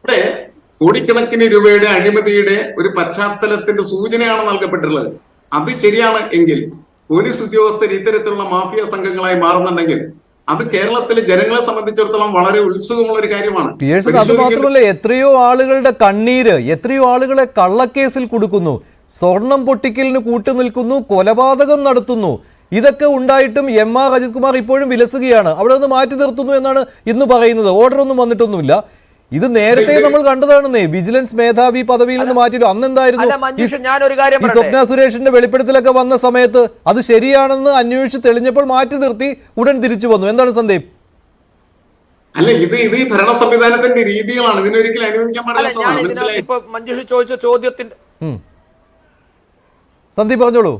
ഇവിടെ കോടിക്കണക്കിന് രൂപയുടെ അഴിമതിയുടെ ഒരു പശ്ചാത്തലത്തിന്റെ സൂചനയാണ് നൽകപ്പെട്ടിട്ടുള്ളത്. അത് ശരിയാണ് എങ്കിൽ പോലീസ് ഉദ്യോഗസ്ഥർ ഇത്തരത്തിലുള്ള മാഫിയ സംഘങ്ങളായി മാറുന്നുണ്ടെങ്കിൽ അത് കേരളത്തിലെ ജനങ്ങളെ സംബന്ധിച്ചിടത്തോളം വളരെ ഉത്സുകമുള്ള ഒരു കാര്യമാണ്. അത് മാത്രമല്ല, എത്രയോ ആളുകളുടെ കണ്ണീര്, എത്രയോ ആളുകളെ കള്ളക്കേസിൽ കൊടുക്കുന്നു, സ്വർണം പൊട്ടിക്കലിന് കൂട്ടുനിൽക്കുന്നു, കൊലപാതകം നടത്തുന്നു. ഇതൊക്കെ ഉണ്ടായിട്ടും MR അജിത് കുമാർ ഇപ്പോഴും വിലസുകയാണ്. അവിടെ നിന്ന് മാറ്റി നിർത്തുന്നു എന്നാണ് ഇന്ന് പറയുന്നത്. ഓർഡർ ഒന്നും വന്നിട്ടൊന്നുമില്ല. ഇത് നേരത്തെ നമ്മൾ കണ്ടതാണെന്നേ. വിജിലൻസ് മേധാവി പദവിയിൽ നിന്ന് മാറ്റിയിട്ട് അന്ന് എന്തായിരുന്നു ഈ സ്വപ്ന സുരേഷിന്റെ വെളിപ്പെടുത്തലൊക്കെ വന്ന സമയത്ത് അത് ശരിയാണെന്ന് അന്വേഷിച്ച് തെളിഞ്ഞപ്പോൾ മാറ്റി നിർത്തി ഉടൻ തിരിച്ചു വന്നു. എന്താണ് സന്ദീപ്? അല്ല, ഇത് ഈ ഭരണ സംവിധാനത്തിന്റെ രീതികളാണ്. ഇതിനൊരിക്കലും അനുവദിക്കാൻ അല്ല, ഞാൻ പാടില്ല. ഇതിനകത്ത് മനസ്സിലായി? ഇപ്പൊ മഞ്ജുഷ ചോദിച്ച ചോദ്യത്തിന്റെ സന്ദീപ് പറഞ്ഞോളൂ.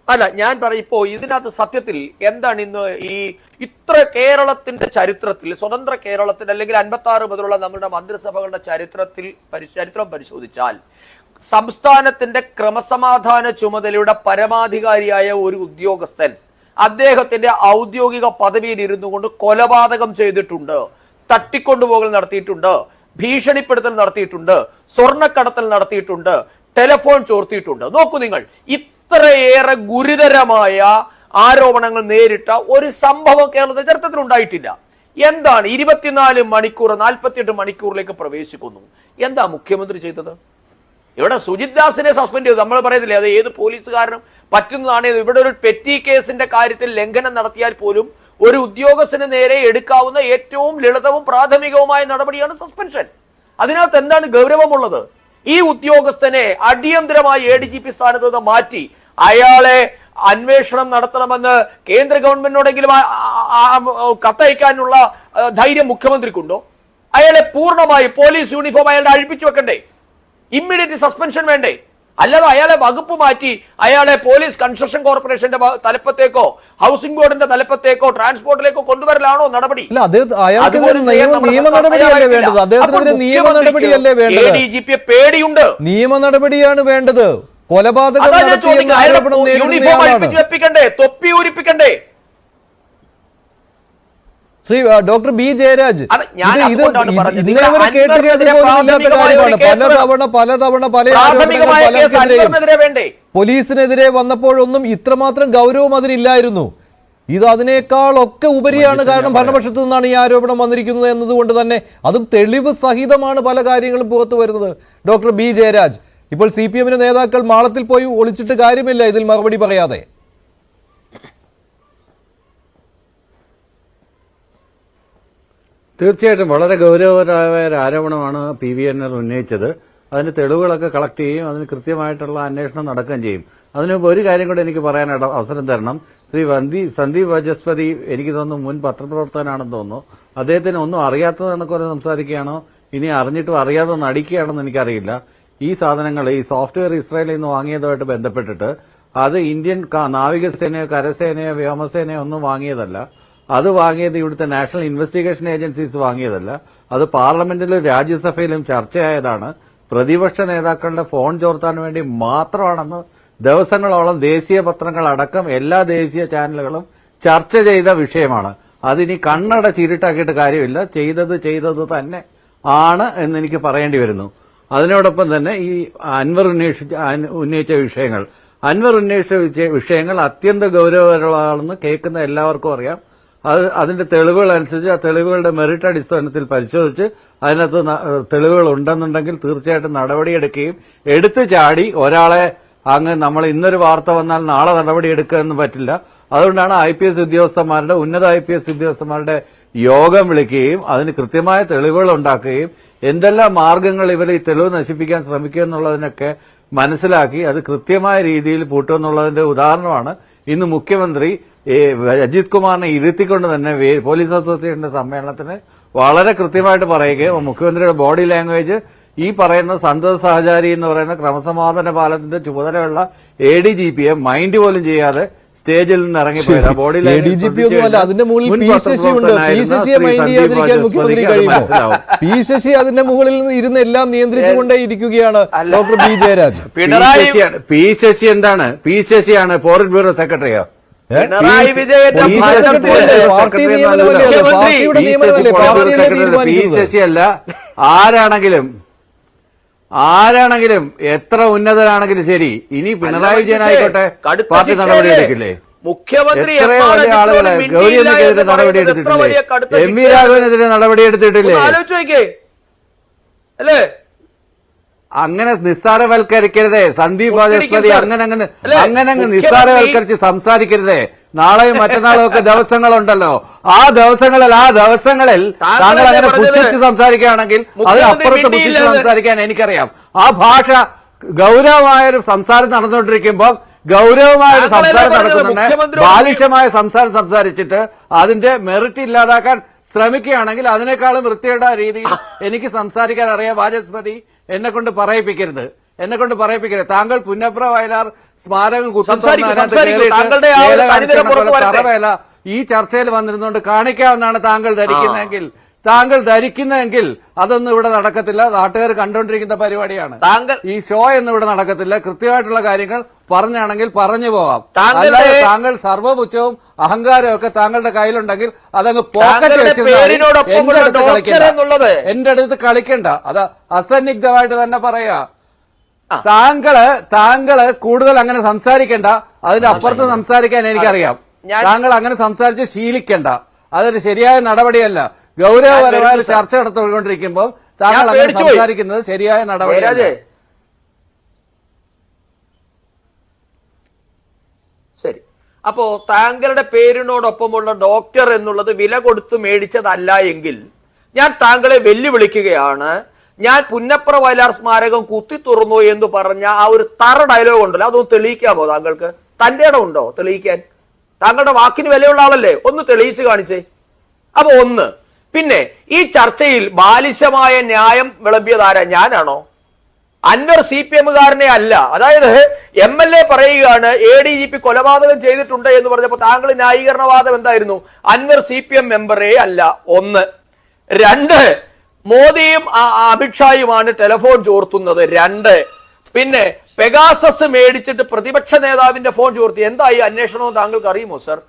അല്ല, ഞാൻ പറയും, ഇപ്പോ ഇതിനകത്ത് സത്യത്തിൽ എന്താണ് ഇന്ന് ഈ ഇത്ര കേരളത്തിന്റെ ചരിത്രത്തിൽ, സ്വതന്ത്ര കേരളത്തിൽ അല്ലെങ്കിൽ 56 മുതലുള്ള നമ്മുടെ മന്ത്രിസഭകളുടെ ചരിത്രം പരിശോധിച്ചാൽ സംസ്ഥാനത്തിന്റെ ക്രമസമാധാന ചുമതലയുടെ പരമാധികാരിയായ ഒരു ഉദ്യോഗസ്ഥൻ അദ്ദേഹത്തിന്റെ ഔദ്യോഗിക പദവിയിൽ ഇരുന്നു കൊണ്ട് കൊലപാതകം ചെയ്തിട്ടുണ്ട്, തട്ടിക്കൊണ്ടുപോകൽ നടത്തിയിട്ടുണ്ട്, ഭീഷണിപ്പെടുത്തൽ നടത്തിയിട്ടുണ്ട്, സ്വർണ്ണക്കടത്തൽ നടത്തിയിട്ടുണ്ട്, ടെലിഫോൺ ചോർത്തിയിട്ടുണ്ട്. നോക്കൂ നിങ്ങൾ, ഇത്രയേറെ ഗുരുതരമായ ആരോപണങ്ങൾ നേരിട്ട ഒരു സംഭവം കേരളത്തിന്റെ ചരിത്രത്തിൽ ഉണ്ടായിട്ടില്ല. എന്താണ് 24 മണിക്കൂർ 48 മണിക്കൂറിലേക്ക് പ്രവേശിക്കുന്നു? എന്താ മുഖ്യമന്ത്രി ചെയ്തത്? ഇവിടെ സുജിത് ദാസിനെ സസ്പെൻഡ് ചെയ്തു. നമ്മൾ പറയുന്നില്ലേ, അത് ഏത് പോലീസുകാരനും പറ്റുന്നതാണ്. ഇവിടെ ഒരു പെറ്റി കേസിന്റെ കാര്യത്തിൽ ലംഘനം നടത്തിയാൽ പോലും ഒരു ഉദ്യോഗസ്ഥന് നേരെ എടുക്കാവുന്ന ഏറ്റവും ലളിതവും പ്രാഥമികവുമായ നടപടിയാണ് സസ്പെൻഷൻ. അതിനകത്ത് എന്താണ് ഗൗരവമുള്ളത്? ഈ ഉദ്യോഗസ്ഥനെ അടിയന്തരമായി ADGP സ്ഥാനത്ത് നിന്ന് മാറ്റി അയാളെ അന്വേഷണം നടത്തണമെന്ന് കേന്ദ്ര ഗവൺമെന്റിനോടെങ്കിലും കത്തയക്കാനുള്ള ധൈര്യം മുഖ്യമന്ത്രിക്കുണ്ടോ? അയാളെ പൂർണ്ണമായി പോലീസ് യൂണിഫോം അയാളുടെ അഴിപ്പിച്ചു വെക്കണ്ടേ? ഇമ്മീഡിയറ്റ് സസ്പെൻഷൻ വേണ്ടേ? അല്ലാതെ അയാളെ വകുപ്പ് മാറ്റി അയാളെ പോലീസ് കൺസ്ട്രക്ഷൻ കോർപ്പറേഷന്റെ തലപ്പത്തേക്കോ ഹൗസിംഗ് ബോർഡിന്റെ തലപ്പത്തേക്കോ ട്രാൻസ്പോർട്ടിലേക്കോ കൊണ്ടുവരലാണോ നടപടി? ADGP പേടിയുണ്ട്, നിയമ നടപടിയാണ് വേണ്ടത്. കൊലപാതകം യൂണിഫോം അഴിപ്പിച്ച് വെപ്പിക്കണ്ടേ? തൊപ്പി ഊരിപ്പിക്കണ്ടേ? ശ്രീ ഡോക്ടർ ബി ജയരാജ്, പോലീസിനെതിരെ വന്നപ്പോഴൊന്നും ഇത്രമാത്രം ഗൗരവം അതിനില്ലായിരുന്നു. ഇത് അതിനേക്കാളൊക്കെ ഉപരിയാണ്. കാരണം ഭരണപക്ഷത്തു നിന്നാണ് ഈ ആരോപണം വന്നിരിക്കുന്നത് എന്നതുകൊണ്ട് തന്നെ അതും തെളിവ് സഹിതമാണ് പല കാര്യങ്ങളും പുറത്തു വരുന്നത്. ഡോക്ടർ ബി ജയരാജ്, ഇപ്പോൾ CPM നേതാക്കൾ മാളത്തിൽ പോയി ഒളിച്ചിട്ട് കാര്യമില്ല ഇതിൽ മറുപടി പറയാതെ. തീർച്ചയായിട്ടും വളരെ ഗൗരവപരമായ ഒരു ആരോപണമാണ് PVNR ഉന്നയിച്ചത്. അതിന് തെളിവുകളൊക്കെ കളക്ട് ചെയ്യും, അതിന് കൃത്യമായിട്ടുള്ള അന്വേഷണം നടക്കുകയും ചെയ്യും. അതിനുമുമ്പ് ഒരു കാര്യം കൂടെ എനിക്ക് പറയാനായിട്ട് അവസരം തരണം. ശ്രീ സന്ദീപ് വാചസ്പതി എനിക്ക് തോന്നുന്നു മുൻ പത്രപ്രവർത്തകനാണെന്ന് തോന്നുന്നു. അദ്ദേഹത്തിന് ഒന്നും അറിയാത്തതെന്നൊക്കെ സംസാരിക്കുകയാണോ, ഇനി അറിഞ്ഞിട്ടും അറിയാതെ നടിക്കുകയാണെന്ന് എനിക്കറിയില്ല. ഈ സാധനങ്ങൾ, ഈ സോഫ്റ്റ്വെയർ ഇസ്രായേലിൽ നിന്ന് വാങ്ങിയതുമായിട്ട് ബന്ധപ്പെട്ടിട്ട് അത് ഇന്ത്യൻ നാവികസേനയോ കരസേനയോ വ്യോമസേനയോ ഒന്നും വാങ്ങിയതല്ല. അത് വാങ്ങിയത് ഇവിടുത്തെ നാഷണൽ ഇൻവെസ്റ്റിഗേഷൻ ഏജൻസീസ് വാങ്ങിയതല്ല. അത് പാർലമെന്റിലും രാജ്യസഭയിലും ചർച്ചയായതാണ്. പ്രതിപക്ഷ നേതാക്കളുടെ ഫോൺ ചോർത്താൻ വേണ്ടി മാത്രമാണെന്ന് ദിവസങ്ങളോളം ദേശീയ പത്രങ്ങൾ അടക്കം എല്ലാ ദേശീയ ചാനലുകളും ചർച്ച ചെയ്ത വിഷയമാണ്. അതിനി കണ്ണടച്ചിരുട്ടാക്കിയിട്ട് കാര്യമില്ല. ചെയ്തത് തന്നെ ആണ് എന്നെനിക്ക് പറയേണ്ടി വരുന്നു. അതിനോടൊപ്പം തന്നെ ഈ അൻവർ ഉന്നയിച്ച വിഷയങ്ങൾ അത്യന്തം ഗൗരവകരമാണെന്ന് കേൾക്കുന്ന എല്ലാവർക്കും അറിയാം. അതിന്റെ തെളിവുകൾ അനുസരിച്ച് ആ തെളിവുകളുടെ മെറിറ്റ് അടിസ്ഥാനത്തിൽ പരിശോധിച്ച് അതിനകത്ത് തെളിവുകൾ ഉണ്ടെന്നുണ്ടെങ്കിൽ തീർച്ചയായിട്ടും നടപടിയെടുക്കുകയും എടുത്തു ചാടി ഒരാളെ അങ്ങ് നമ്മൾ ഇന്നൊരു വാർത്ത വന്നാൽ നാളെ നടപടിയെടുക്കുക പറ്റില്ല. അതുകൊണ്ടാണ് IPS ഉദ്യോഗസ്ഥന്മാരുടെ ഉന്നത IPS ഉദ്യോഗസ്ഥന്മാരുടെ യോഗം വിളിക്കുകയും അതിന് കൃത്യമായ തെളിവുകൾ ഉണ്ടാക്കുകയും എന്തെല്ലാം മാർഗങ്ങൾ ഇവർ ഈ തെളിവ് നശിപ്പിക്കാൻ ശ്രമിക്കുക എന്നുള്ളതിനൊക്കെ മനസ്സിലാക്കി അത് കൃത്യമായ രീതിയിൽ പൂട്ടുമെന്നുള്ളതിന്റെ ഉദാഹരണമാണ് ഇന്ന് മുഖ്യമന്ത്രി അജിത് കുമാറിനെ ഇരുത്തിക്കൊണ്ട് തന്നെ പോലീസ് അസോസിയേഷന്റെ സമ്മേളനത്തിന് വളരെ കൃത്യമായിട്ട് പറയുകയും മുഖ്യമന്ത്രിയുടെ ബോഡി ലാംഗ്വേജ് ഈ പറയുന്ന സന്തോഷ് സഹചാരി എന്ന് പറയുന്ന ക്രമസമാധാന പാലനത്തിന്റെ ചുമതലയുള്ള ADGPയെ മൈൻഡ് പോലും ചെയ്യാതെ സ്റ്റേജിൽ നിന്ന് ഇറങ്ങിപ്പോയത്. ബോഡി അതിന്റെ മുകളിൽ ശശി അതിന്റെ മുകളിൽ ഇരുന്ന് എല്ലാം നിയന്ത്രിച്ചുകൊണ്ടേ ഇരിക്കുകയാണ് ഡോക്ടർ ബി ജയരാജ്. ശശി എന്താണ്? ശശിയാണ് പോളിറ്റ് ബ്യൂറോ സെക്രട്ടറിയോ? പിണറായി വിജയന്റെ ശശിയല്ല. ആരാണെങ്കിലും എത്ര ഉന്നതരാണെങ്കിലും ശരി, ഇനി പിണറായി വിജയനായിക്കോട്ടെ പാർട്ടി നടപടിയെടുക്കില്ലേ? മുഖ്യമന്ത്രി ആളുകളെ ഗൗരിയമ്മയ്ക്കെതിരെ നടപടിയെടുത്തിട്ടില്ലേ? MV രാഘവനെതിരെ നടപടിയെടുത്തിട്ടില്ലേ? അല്ലേ? അങ്ങനെ നിസ്സാരവൽക്കരിക്കരുതേ സന്ദീപ് വാചസ്പതി. അങ്ങനെ നിസ്സാരവൽക്കരിച്ച് സംസാരിക്കരുതേ. നാളെയും മറ്റന്നാളും ഒക്കെ ദിവസങ്ങളുണ്ടല്ലോ. ആ ദിവസങ്ങളിൽ താങ്കൾ അങ്ങനെ പുച്ഛിച്ച് സംസാരിക്കുകയാണെങ്കിൽ അത് അപ്പുറത്ത് പുച്ഛിച്ച് സംസാരിക്കാൻ എനിക്കറിയാം. ആ ഭാഷ ഗൗരവമായൊരു സംസാരം നടന്നുകൊണ്ടിരിക്കുമ്പോൾ ഗൗരവമായ ഒരു താങ്കളല്ലേ സംസാരം പറഞ്ഞത് നടക്കുന്നുണ്ട്. മുഖ്യമന്ത്രി ബാലിശമായ സംസാരം സംസാരിച്ചിട്ട് അതിന്റെ മെറിറ്റ് ഇല്ലാതാക്കാൻ ശ്രമിക്കുകയാണെങ്കിൽ അതിനേക്കാളും വൃത്തിയുടെ രീതിയിൽ എനിക്ക് സംസാരിക്കാൻ അറിയാം. വാചസ്പതി എന്നെ കൊണ്ട് പറയിപ്പിക്കരുത്. താങ്കൾ പുന്നപ്ര വയലാർ സ്മാരകം തറവേല ഈ ചർച്ചയിൽ വന്നിരുന്നുകൊണ്ട് കാണിക്കാമെന്നാണ് താങ്കൾ ധരിക്കുന്നതെങ്കിൽ അതൊന്നും ഇവിടെ നടക്കത്തില്ല. നാട്ടുകാർ കണ്ടുകൊണ്ടിരിക്കുന്ന പരിപാടിയാണ്. ഈ ഷോ ഒന്നും ഇവിടെ നടക്കത്തില്ല. കൃത്യമായിട്ടുള്ള കാര്യങ്ങൾ പറഞ്ഞാണെങ്കിൽ പറഞ്ഞു പോകാം. അല്ലാതെ താങ്കൾ സർവ്വപുച്ഛവും അഹങ്കാരവും ഒക്കെ താങ്കളുടെ കയ്യിലുണ്ടെങ്കിൽ അതങ്ങ് പോക്കറ്റ് വെച്ചിരുന്നത് എന്റെ അടുത്ത് കളിക്കണ്ട. അത് അസന്നിഗ്ധമായിട്ട് തന്നെ പറയാ. താങ്കള് കൂടുതൽ അങ്ങനെ സംസാരിക്കണ്ട. അതിന്റെ അപ്പുറത്ത് സംസാരിക്കാൻ എനിക്കറിയാം. താങ്കൾ അങ്ങനെ സംസാരിച്ച് ശീലിക്കണ്ട. അതൊരു ശരിയായ നടപടിയല്ല. ഗൗരവപരമായ ചർച്ച നടത്തിക്കൊണ്ടിരിക്കുമ്പോൾ താങ്കൾ അങ്ങനെ സംസാരിക്കുന്നത് ശരിയായ നടപടിയല്ല. ശരി, അപ്പോ താങ്കളുടെ പേരിനോടൊപ്പമുള്ള ഡോക്ടർ എന്നുള്ളത് വില കൊടുത്ത് മേടിച്ചതല്ല എങ്കിൽ ഞാൻ താങ്കളെ വെല്ലുവിളിക്കുകയാണ്. ഞാൻ പുന്നപ്ര വയലാർ സ്മാരകം കുത്തി തുറന്നു എന്ന് പറഞ്ഞ ആ ഒരു തറ ഡയലോഗ് ഉണ്ടല്ലോ, അതൊന്ന് തെളിയിക്കാമോ? താങ്കൾക്ക് തന്റെ ഇടം ഉണ്ടോ തെളിയിക്കാൻ? താങ്കളുടെ വാക്കിന് വിലയുള്ള ആളല്ലേ, ഒന്ന് തെളിയിച്ച് കാണിച്ചേ. അപ്പൊ ഒന്ന്, പിന്നെ ഈ ചർച്ചയിൽ ബാലിശമായ ന്യായം വിളമ്പിയത് ആരാ? ഞാനാണോ? അൻവർ CPM-കാരനെ അല്ല. അതായത് MLA പറയുകയാണ് ADGP കൊലപാതകം ചെയ്തിട്ടുണ്ട് എന്ന് പറഞ്ഞപ്പോൾ താങ്കൾ ന്യായീകരണവാദം എന്തായിരുന്നു? അൻവർ CPM മെമ്പറേ അല്ല. ഒന്ന്. രണ്ട്, മോദിയും അമിത്ഷായുമാണ് ടെലിഫോൺ ചോർത്തുന്നത്. രണ്ട്, പിന്നെ പെഗാസസ് മേടിച്ചിട്ട് പ്രതിപക്ഷ നേതാവിന്റെ ഫോൺ ചോർത്തി. എന്തായി അന്വേഷണമെന്ന് താങ്കൾക്ക് അറിയുമോ സർ?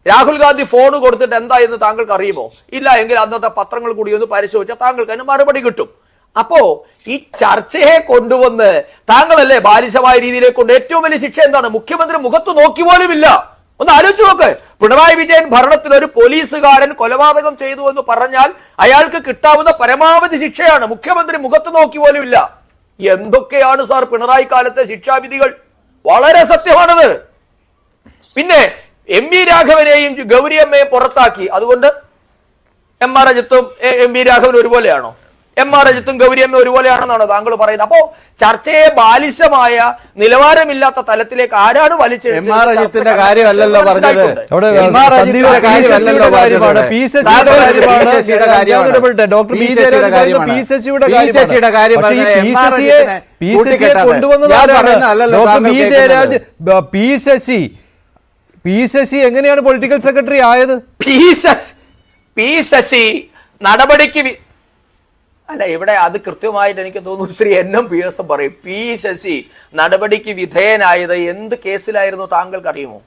രാഹുൽ ഗാന്ധി ഫോൺ കൊടുത്തിട്ട് എന്തായെന്ന് താങ്കൾക്ക് അറിയുമോ? ഇല്ല എങ്കിൽ അന്നത്തെ പത്രങ്ങൾ കൂടി ഒന്ന് പരിശോധിച്ചാൽ താങ്കൾക്ക് അതിന് മറുപടി കിട്ടും. അപ്പോ ഈ ചർച്ചയെ കൊണ്ടുവന്ന് താങ്കളല്ലേ ബാലിശമായ രീതിയിലേക്ക് കൊണ്ട് ഏറ്റവും വലിയ ശിക്ഷ എന്താണ്? മുഖ്യമന്ത്രി മുഖത്ത് നോക്കി പോലുമില്ല. ഒന്ന് ആലോചിച്ച് നോക്ക്. പിണറായി വിജയൻ ഭരണത്തിൽ ഒരു പോലീസുകാരൻ കൊലപാതകം ചെയ്തു എന്ന് പറഞ്ഞാൽ അയാൾക്ക് കിട്ടാവുന്ന പരമാവധി ശിക്ഷയാണ്. മുഖ്യമന്ത്രി മുഖത്ത് നോക്കി പോലുമില്ല. എന്തൊക്കെയാണ് സാർ പിണറായി കാലത്തെ ശിക്ഷാവിധികൾ? വളരെ സത്യമാണത്. പിന്നെ MV രാഘവനെയും ഗൗരിയമ്മയെയും പുറത്താക്കി. അതുകൊണ്ട് MR അജിത്തും MV രാഘവനും ഒരുപോലെയാണോ? MR അജിത്തും ഗൗരിയമ്മ ഒരുപോലെയാണെന്നാണോ താങ്കൾ പറയുന്നത്? അപ്പോ ചർച്ചയെ ബാലിശമായ നിലവാരമില്ലാത്ത തലത്തിലേക്ക് ആരാണ് വലിച്ചെടുത്തത്? MR അജിത്തിന്റെ കാര്യമല്ലല്ലോ പറഞ്ഞത്. ശശി എങ്ങനെയാണ് പൊളിറ്റിക്കൽ സെക്രട്ടറി ആയത്? ശശി നടപടിക്ക് അല്ല, ഇവിടെ അത് കൃത്യമായിട്ട് എനിക്ക് തോന്നുന്നു ശ്രീ NM പറയും. ശശി നടപടിക്ക് വിധേയനായത് എന്ത് കേസിലായിരുന്നു താങ്കൾക്ക് അറിയുമോ?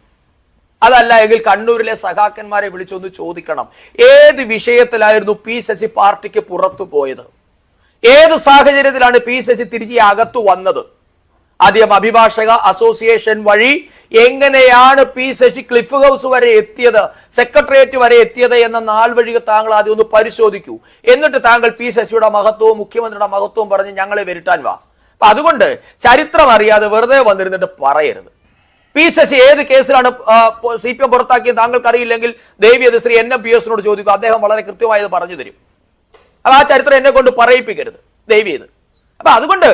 അതല്ല എങ്കിൽ കണ്ണൂരിലെ സഖാക്കന്മാരെ വിളിച്ചൊന്ന് ചോദിക്കണം. ഏത് വിഷയത്തിലായിരുന്നു ശശി പാർട്ടിക്ക് പുറത്തു പോയത്? ഏത് സാഹചര്യത്തിലാണ് ശശി തിരികെ അകത്തു വന്നത്? ആദ്യം അഭിഭാഷക അസോസിയേഷൻ വഴി എങ്ങനെയാണ് ശശി ക്ലിഫ് ഹൗസ് വരെ എത്തിയത്, സെക്രട്ടേറിയറ്റ് വരെ എത്തിയത് എന്ന നാൾ വഴി താങ്കൾ ആദ്യം ഒന്ന് പരിശോധിക്കൂ. എന്നിട്ട് താങ്കൾ ശശിയുടെ മഹത്വവും മുഖ്യമന്ത്രിയുടെ മഹത്വവും പറഞ്ഞ് ഞങ്ങളെ വരുത്താൻ വാ. അപ്പൊ അതുകൊണ്ട് ചരിത്രം അറിയാതെ വെറുതെ വന്നിരുന്നിട്ട് പറയരുത്. ശശി ഏത് കേസിലാണ് CPM പുറത്താക്കിയത് താങ്കൾക്ക് അറിയില്ലെങ്കിൽ ദേവി അത് ശ്രീ NM ചോദിക്കും. അദ്ദേഹം വളരെ കൃത്യമായി പറഞ്ഞു തരും. അപ്പൊ ആ ചരിത്രം എന്നെ കൊണ്ട് പറയിപ്പിക്കരുത് ദേവി ഇത്. അപ്പൊ അതുകൊണ്ട്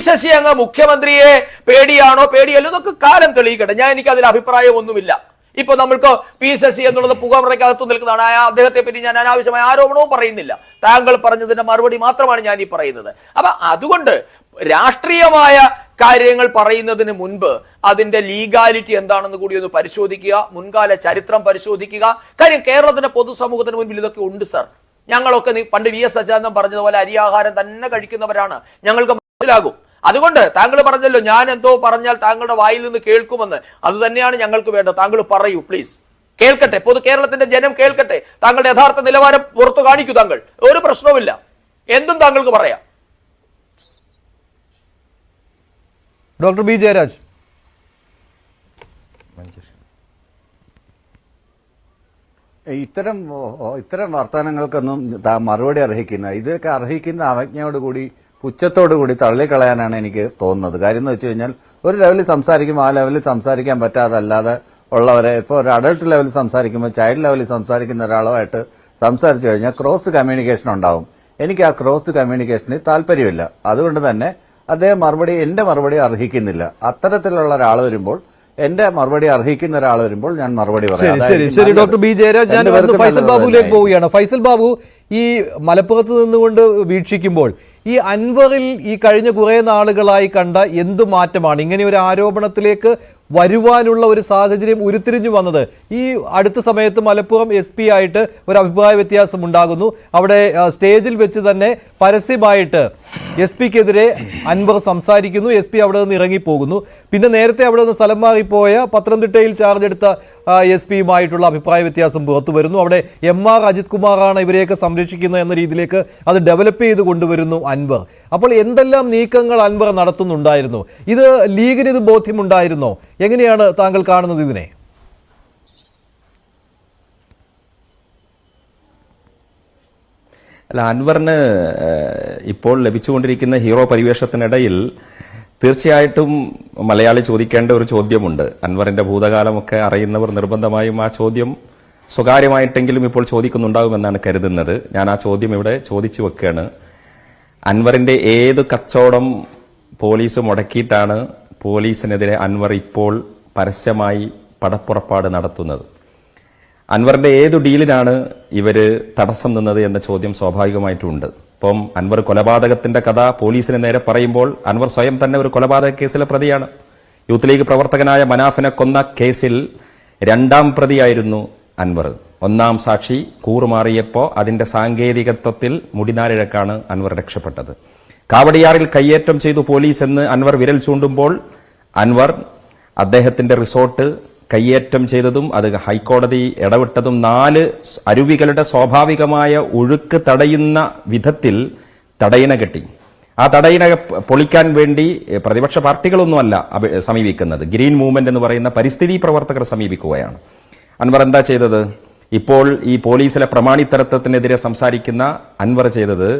ശശി അങ്ങ് മുഖ്യമന്ത്രിയെ പേടിയാണോ പേടിയല്ലോ എന്നൊക്കെ കാലം തെളിയിക്കട്ടെ. എനിക്ക് അതിൽ അഭിപ്രായമൊന്നുമില്ല. ഇപ്പൊ നമ്മൾക്ക് ശശി എന്നുള്ളത് പുകമറയ്ക്കകത്തു നിൽക്കുന്നതാണ്. അദ്ദേഹത്തെ പറ്റി ഞാൻ അനാവശ്യമായ ആരോപണവും പറയുന്നില്ല. താങ്കൾ പറഞ്ഞതിന്റെ മറുപടി മാത്രമാണ് ഞാൻ ഈ പറയുന്നത്. അപ്പൊ അതുകൊണ്ട് രാഷ്ട്രീയമായ കാര്യങ്ങൾ പറയുന്നതിന് മുൻപ് അതിന്റെ ലീഗാലിറ്റി എന്താണെന്ന് കൂടി ഒന്ന് പരിശോധിക്കുക. മുൻകാല ചരിത്രം പരിശോധിക്കുക. കാര്യം കേരളത്തിന്റെ പൊതുസമൂഹത്തിന് മുൻപിൽ ഇതൊക്കെ ഉണ്ട് സർ. ഞങ്ങളൊക്കെ പണ്ട് VS അച്യുതാനന്ദൻ പറഞ്ഞതുപോലെ അരിയാഹാരം തന്നെ കഴിക്കുന്നവരാണ്, ഞങ്ങൾക്ക് മനസ്സിലാകും. അതുകൊണ്ട് താങ്കൾ പറഞ്ഞല്ലോ ഞാൻ എന്തോ പറഞ്ഞാൽ താങ്കളുടെ വായിൽ നിന്ന് കേൾക്കുമെന്ന്. അത് തന്നെയാണ് ഞങ്ങൾക്ക് വേണ്ടത്. താങ്കൾ പറയൂ പ്ലീസ്, കേൾക്കട്ടെ. പൊതു കേരളത്തിന്റെ ജനം കേൾക്കട്ടെ. താങ്കളുടെ യഥാർത്ഥ നിലവാരം പുറത്തു കാണിക്കൂ. താങ്കൾ ഒരു പ്രശ്നവുമില്ല, എന്തും താങ്കൾക്ക് പറയാം. Doctor B. ജയരാജ്, ഇത്തരം വർത്തമാനങ്ങൾക്കൊന്നും മറുപടി അർഹിക്കുന്ന, ഇതൊക്കെ അർഹിക്കുന്ന അവജ്ഞയോടുകൂടി പുച്ഛത്തോടുകൂടി തള്ളിക്കളയാനാണ് എനിക്ക് തോന്നുന്നത്. കാര്യം എന്ന് വെച്ച് കഴിഞ്ഞാൽ ഒരു ലെവലിൽ സംസാരിക്കുമ്പോൾ ആ ലെവലിൽ സംസാരിക്കാൻ പറ്റാതല്ലാതെ ഉള്ളവരെ ഇപ്പോൾ ഒരു അഡൾട്ട് ലെവലിൽ സംസാരിക്കുമ്പോൾ ചൈൽഡ് ലെവലിൽ സംസാരിക്കുന്ന ഒരാളുമായിട്ട് സംസാരിച്ചു കഴിഞ്ഞാൽ ക്രോസ് കമ്മ്യൂണിക്കേഷൻ ഉണ്ടാവും. എനിക്ക് ആ ക്രോസ് കമ്മ്യൂണിക്കേഷന് താല്പര്യമില്ല. അതുകൊണ്ട് തന്നെ അദ്ദേഹം എന്റെ മറുപടി അർഹിക്കുന്നില്ല. അത്തരത്തിലുള്ള ഒരാൾ വരുമ്പോൾ, എന്റെ മറുപടി അർഹിക്കുന്ന ഒരാൾ വരുമ്പോൾ ഞാൻ മറുപടി പറയാം. ശരി ഡോക്ടർ ബി ജയരാജ്, ഞാൻ ഫൈസൽ ബാബുവിലേക്ക് പോവുകയാണ്. ഫൈസൽ ബാബു, ഈ മലപ്പുറത്ത് നിന്നുകൊണ്ട് വീക്ഷിക്കുമ്പോൾ ഈ അൻവറിൽ ഈ കഴിഞ്ഞ കുറെ നാളുകളായി കണ്ട എന്ത് മാറ്റമാണ് ഇങ്ങനെ ഒരു ആരോപണത്തിലേക്ക് വരുവാനുള്ള ഒരു സാഹചര്യം ഉരുത്തിരിഞ്ഞു വന്നത്? ഈ അടുത്ത സമയത്ത് മലപ്പുറം SP ആയിട്ട് ഒരു അഭിപ്രായ വ്യത്യാസം ഉണ്ടാകുന്നു. അവിടെ സ്റ്റേജിൽ വെച്ച് തന്നെ പരസ്യമായിട്ട് SP-ക്കെതിരെ അൻവർ സംസാരിക്കുന്നു. SP അവിടെ നിന്ന് ഇറങ്ങിപ്പോകുന്നു. പിന്നെ നേരത്തെ അവിടെ നിന്ന് സ്ഥലം മാറിപ്പോയ പത്തനംതിട്ടയിൽ ചാർജ് എടുത്ത SP-യുമായിട്ടുള്ള അഭിപ്രായ വ്യത്യാസം പുറത്തു വരുന്നു. അവിടെ MR അജിത് കുമാറാണ് ഇവരെയൊക്കെ സംരക്ഷിക്കുന്നത് എന്ന രീതിയിലേക്ക് അത് ഡെവലപ്പ് ചെയ്ത് കൊണ്ടുവരുന്നു അൻവർ. അപ്പോൾ എന്തെല്ലാം നീക്കങ്ങൾ അൻവർ നടത്തുന്നുണ്ടായിരുന്നു? ഇത് ലീഗിന് ഇത് ബോധ്യമുണ്ടായിരുന്നോ? എങ്ങനെയാണ് താങ്കൾ കാണുന്നത് ഇതിനെ? അല്ല, അൻവറിന് ഇപ്പോൾ ലഭിച്ചുകൊണ്ടിരിക്കുന്ന ഹീറോ പരിവേഷത്തിനിടയിൽ തീർച്ചയായിട്ടും മലയാളി ചോദിക്കേണ്ട ഒരു ചോദ്യമുണ്ട്. അൻവറിന്റെ ഭൂതകാലമൊക്കെ അറിയുന്നവർ നിർബന്ധമായും ആ ചോദ്യം സ്വകാര്യമായിട്ടെങ്കിലും ഇപ്പോൾ ചോദിക്കുന്നുണ്ടാകുമെന്നാണ് കരുതുന്നത്. ഞാൻ ആ ചോദ്യം ഇവിടെ ചോദിച്ചു വെക്കുകയാണ്. അൻവറിന്റെ ഏത് കച്ചവടം പോലീസ് മുടക്കിയിട്ടാണ് പോലീസിനെതിരെ അൻവർ ഇപ്പോൾ പരസ്യമായി പടപ്പുറപ്പാട് നടത്തുന്നത്? അൻവറിന്റെ ഏതു ഡീലിനാണ് ഇവര് തടസ്സം നിന്നത് എന്ന ചോദ്യം സ്വാഭാവികമായിട്ടുണ്ട്. ഇപ്പം അൻവർ കൊലപാതകത്തിന്റെ കഥ പോലീസിന് നേരെ പറയുമ്പോൾ അൻവർ സ്വയം തന്നെ ഒരു കൊലപാതക കേസിലെ പ്രതിയാണ്. യൂത്ത് ലീഗ് പ്രവർത്തകനായ മനാഫിനെ കൊന്ന കേസിൽ 2ാം പ്രതിയായിരുന്നു അൻവർ. 1ാം സാക്ഷി കൂറുമാറിയപ്പോൾ അതിന്റെ സാങ്കേതികത്വത്തിൽ മുടിനാരിഴക്കാണ് അൻവർ രക്ഷപ്പെട്ടത്. കാവടിയാറിൽ കയ്യേറ്റം ചെയ്തു പോലീസ് എന്ന് അൻവർ വിരൽ ചൂണ്ടുമ്പോൾ അൻവർ അദ്ദേഹത്തിന്റെ റിസോർട്ട് കയ്യേറ്റം ചെയ്തതും അത് ഹൈക്കോടതി ഇടപെട്ടതും 4 അരുവികളുടെ സ്വാഭാവികമായ ഒഴുക്ക് തടയുന്ന വിധത്തിൽ തടയിണ കെട്ടി. ആ തടയിണ പൊളിക്കാൻ വേണ്ടി പ്രതിപക്ഷ പാർട്ടികളൊന്നുമല്ല സമീപിക്കുന്നത്, ഗ്രീൻ മൂവ്മെന്റ് എന്ന് പറയുന്ന പരിസ്ഥിതി പ്രവർത്തകർ സമീപിക്കുകയാണ്. അൻവർ എന്താ ചെയ്തത്? ഇപ്പോൾ ഈ പോലീസിലെ പ്രമാണിത്തരത്വത്തിനെതിരെ സംസാരിക്കുന്ന അൻവർ ചെയ്തത്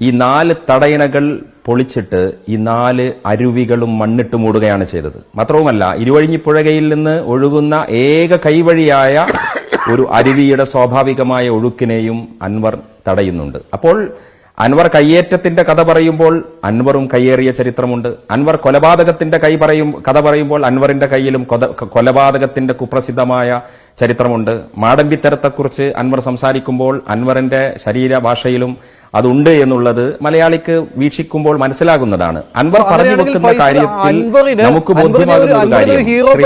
ഈ 4 തടയിണകൾ പൊളിച്ചിട്ട് ഈ 4 അരുവികളും മണ്ണിട്ട് മൂടുകയാണ് ചെയ്തത്. മാത്രവുമല്ല, ഇരുവഴിഞ്ഞിപ്പുഴകയിൽ നിന്ന് ഒഴുകുന്ന ഏക കൈവഴിയായ ഒരു അരുവിയുടെ സ്വാഭാവികമായ ഒഴുക്കിനെയും അൻവർ തടയുന്നുണ്ട്. അപ്പോൾ അൻവർ കയ്യേറ്റത്തിന്റെ കഥ പറയുമ്പോൾ അൻവറും കയ്യേറിയ ചരിത്രമുണ്ട്. അൻവർ കൊലപാതകത്തിന്റെ കഥ പറയുമ്പോൾ അൻവറിന്റെ കയ്യിലും കൊലപാതകത്തിന്റെ കുപ്രസിദ്ധമായ ചരിത്രമുണ്ട്. മാടമ്പിത്തരത്തെക്കുറിച്ച് അൻവർ സംസാരിക്കുമ്പോൾ അൻവറിന്റെ ശരീരഭാഷയിലും അതുണ്ട് എന്നുള്ളത് മലയാളിക്ക് വീക്ഷിക്കുമ്പോൾ മനസ്സിലാകുന്നതാണ്. അൻവർ പറഞ്ഞു വെക്കുന്ന കാര്യത്തിൽ നമുക്ക് ബോധ്യമാകുന്ന ഒരു കാര്യം,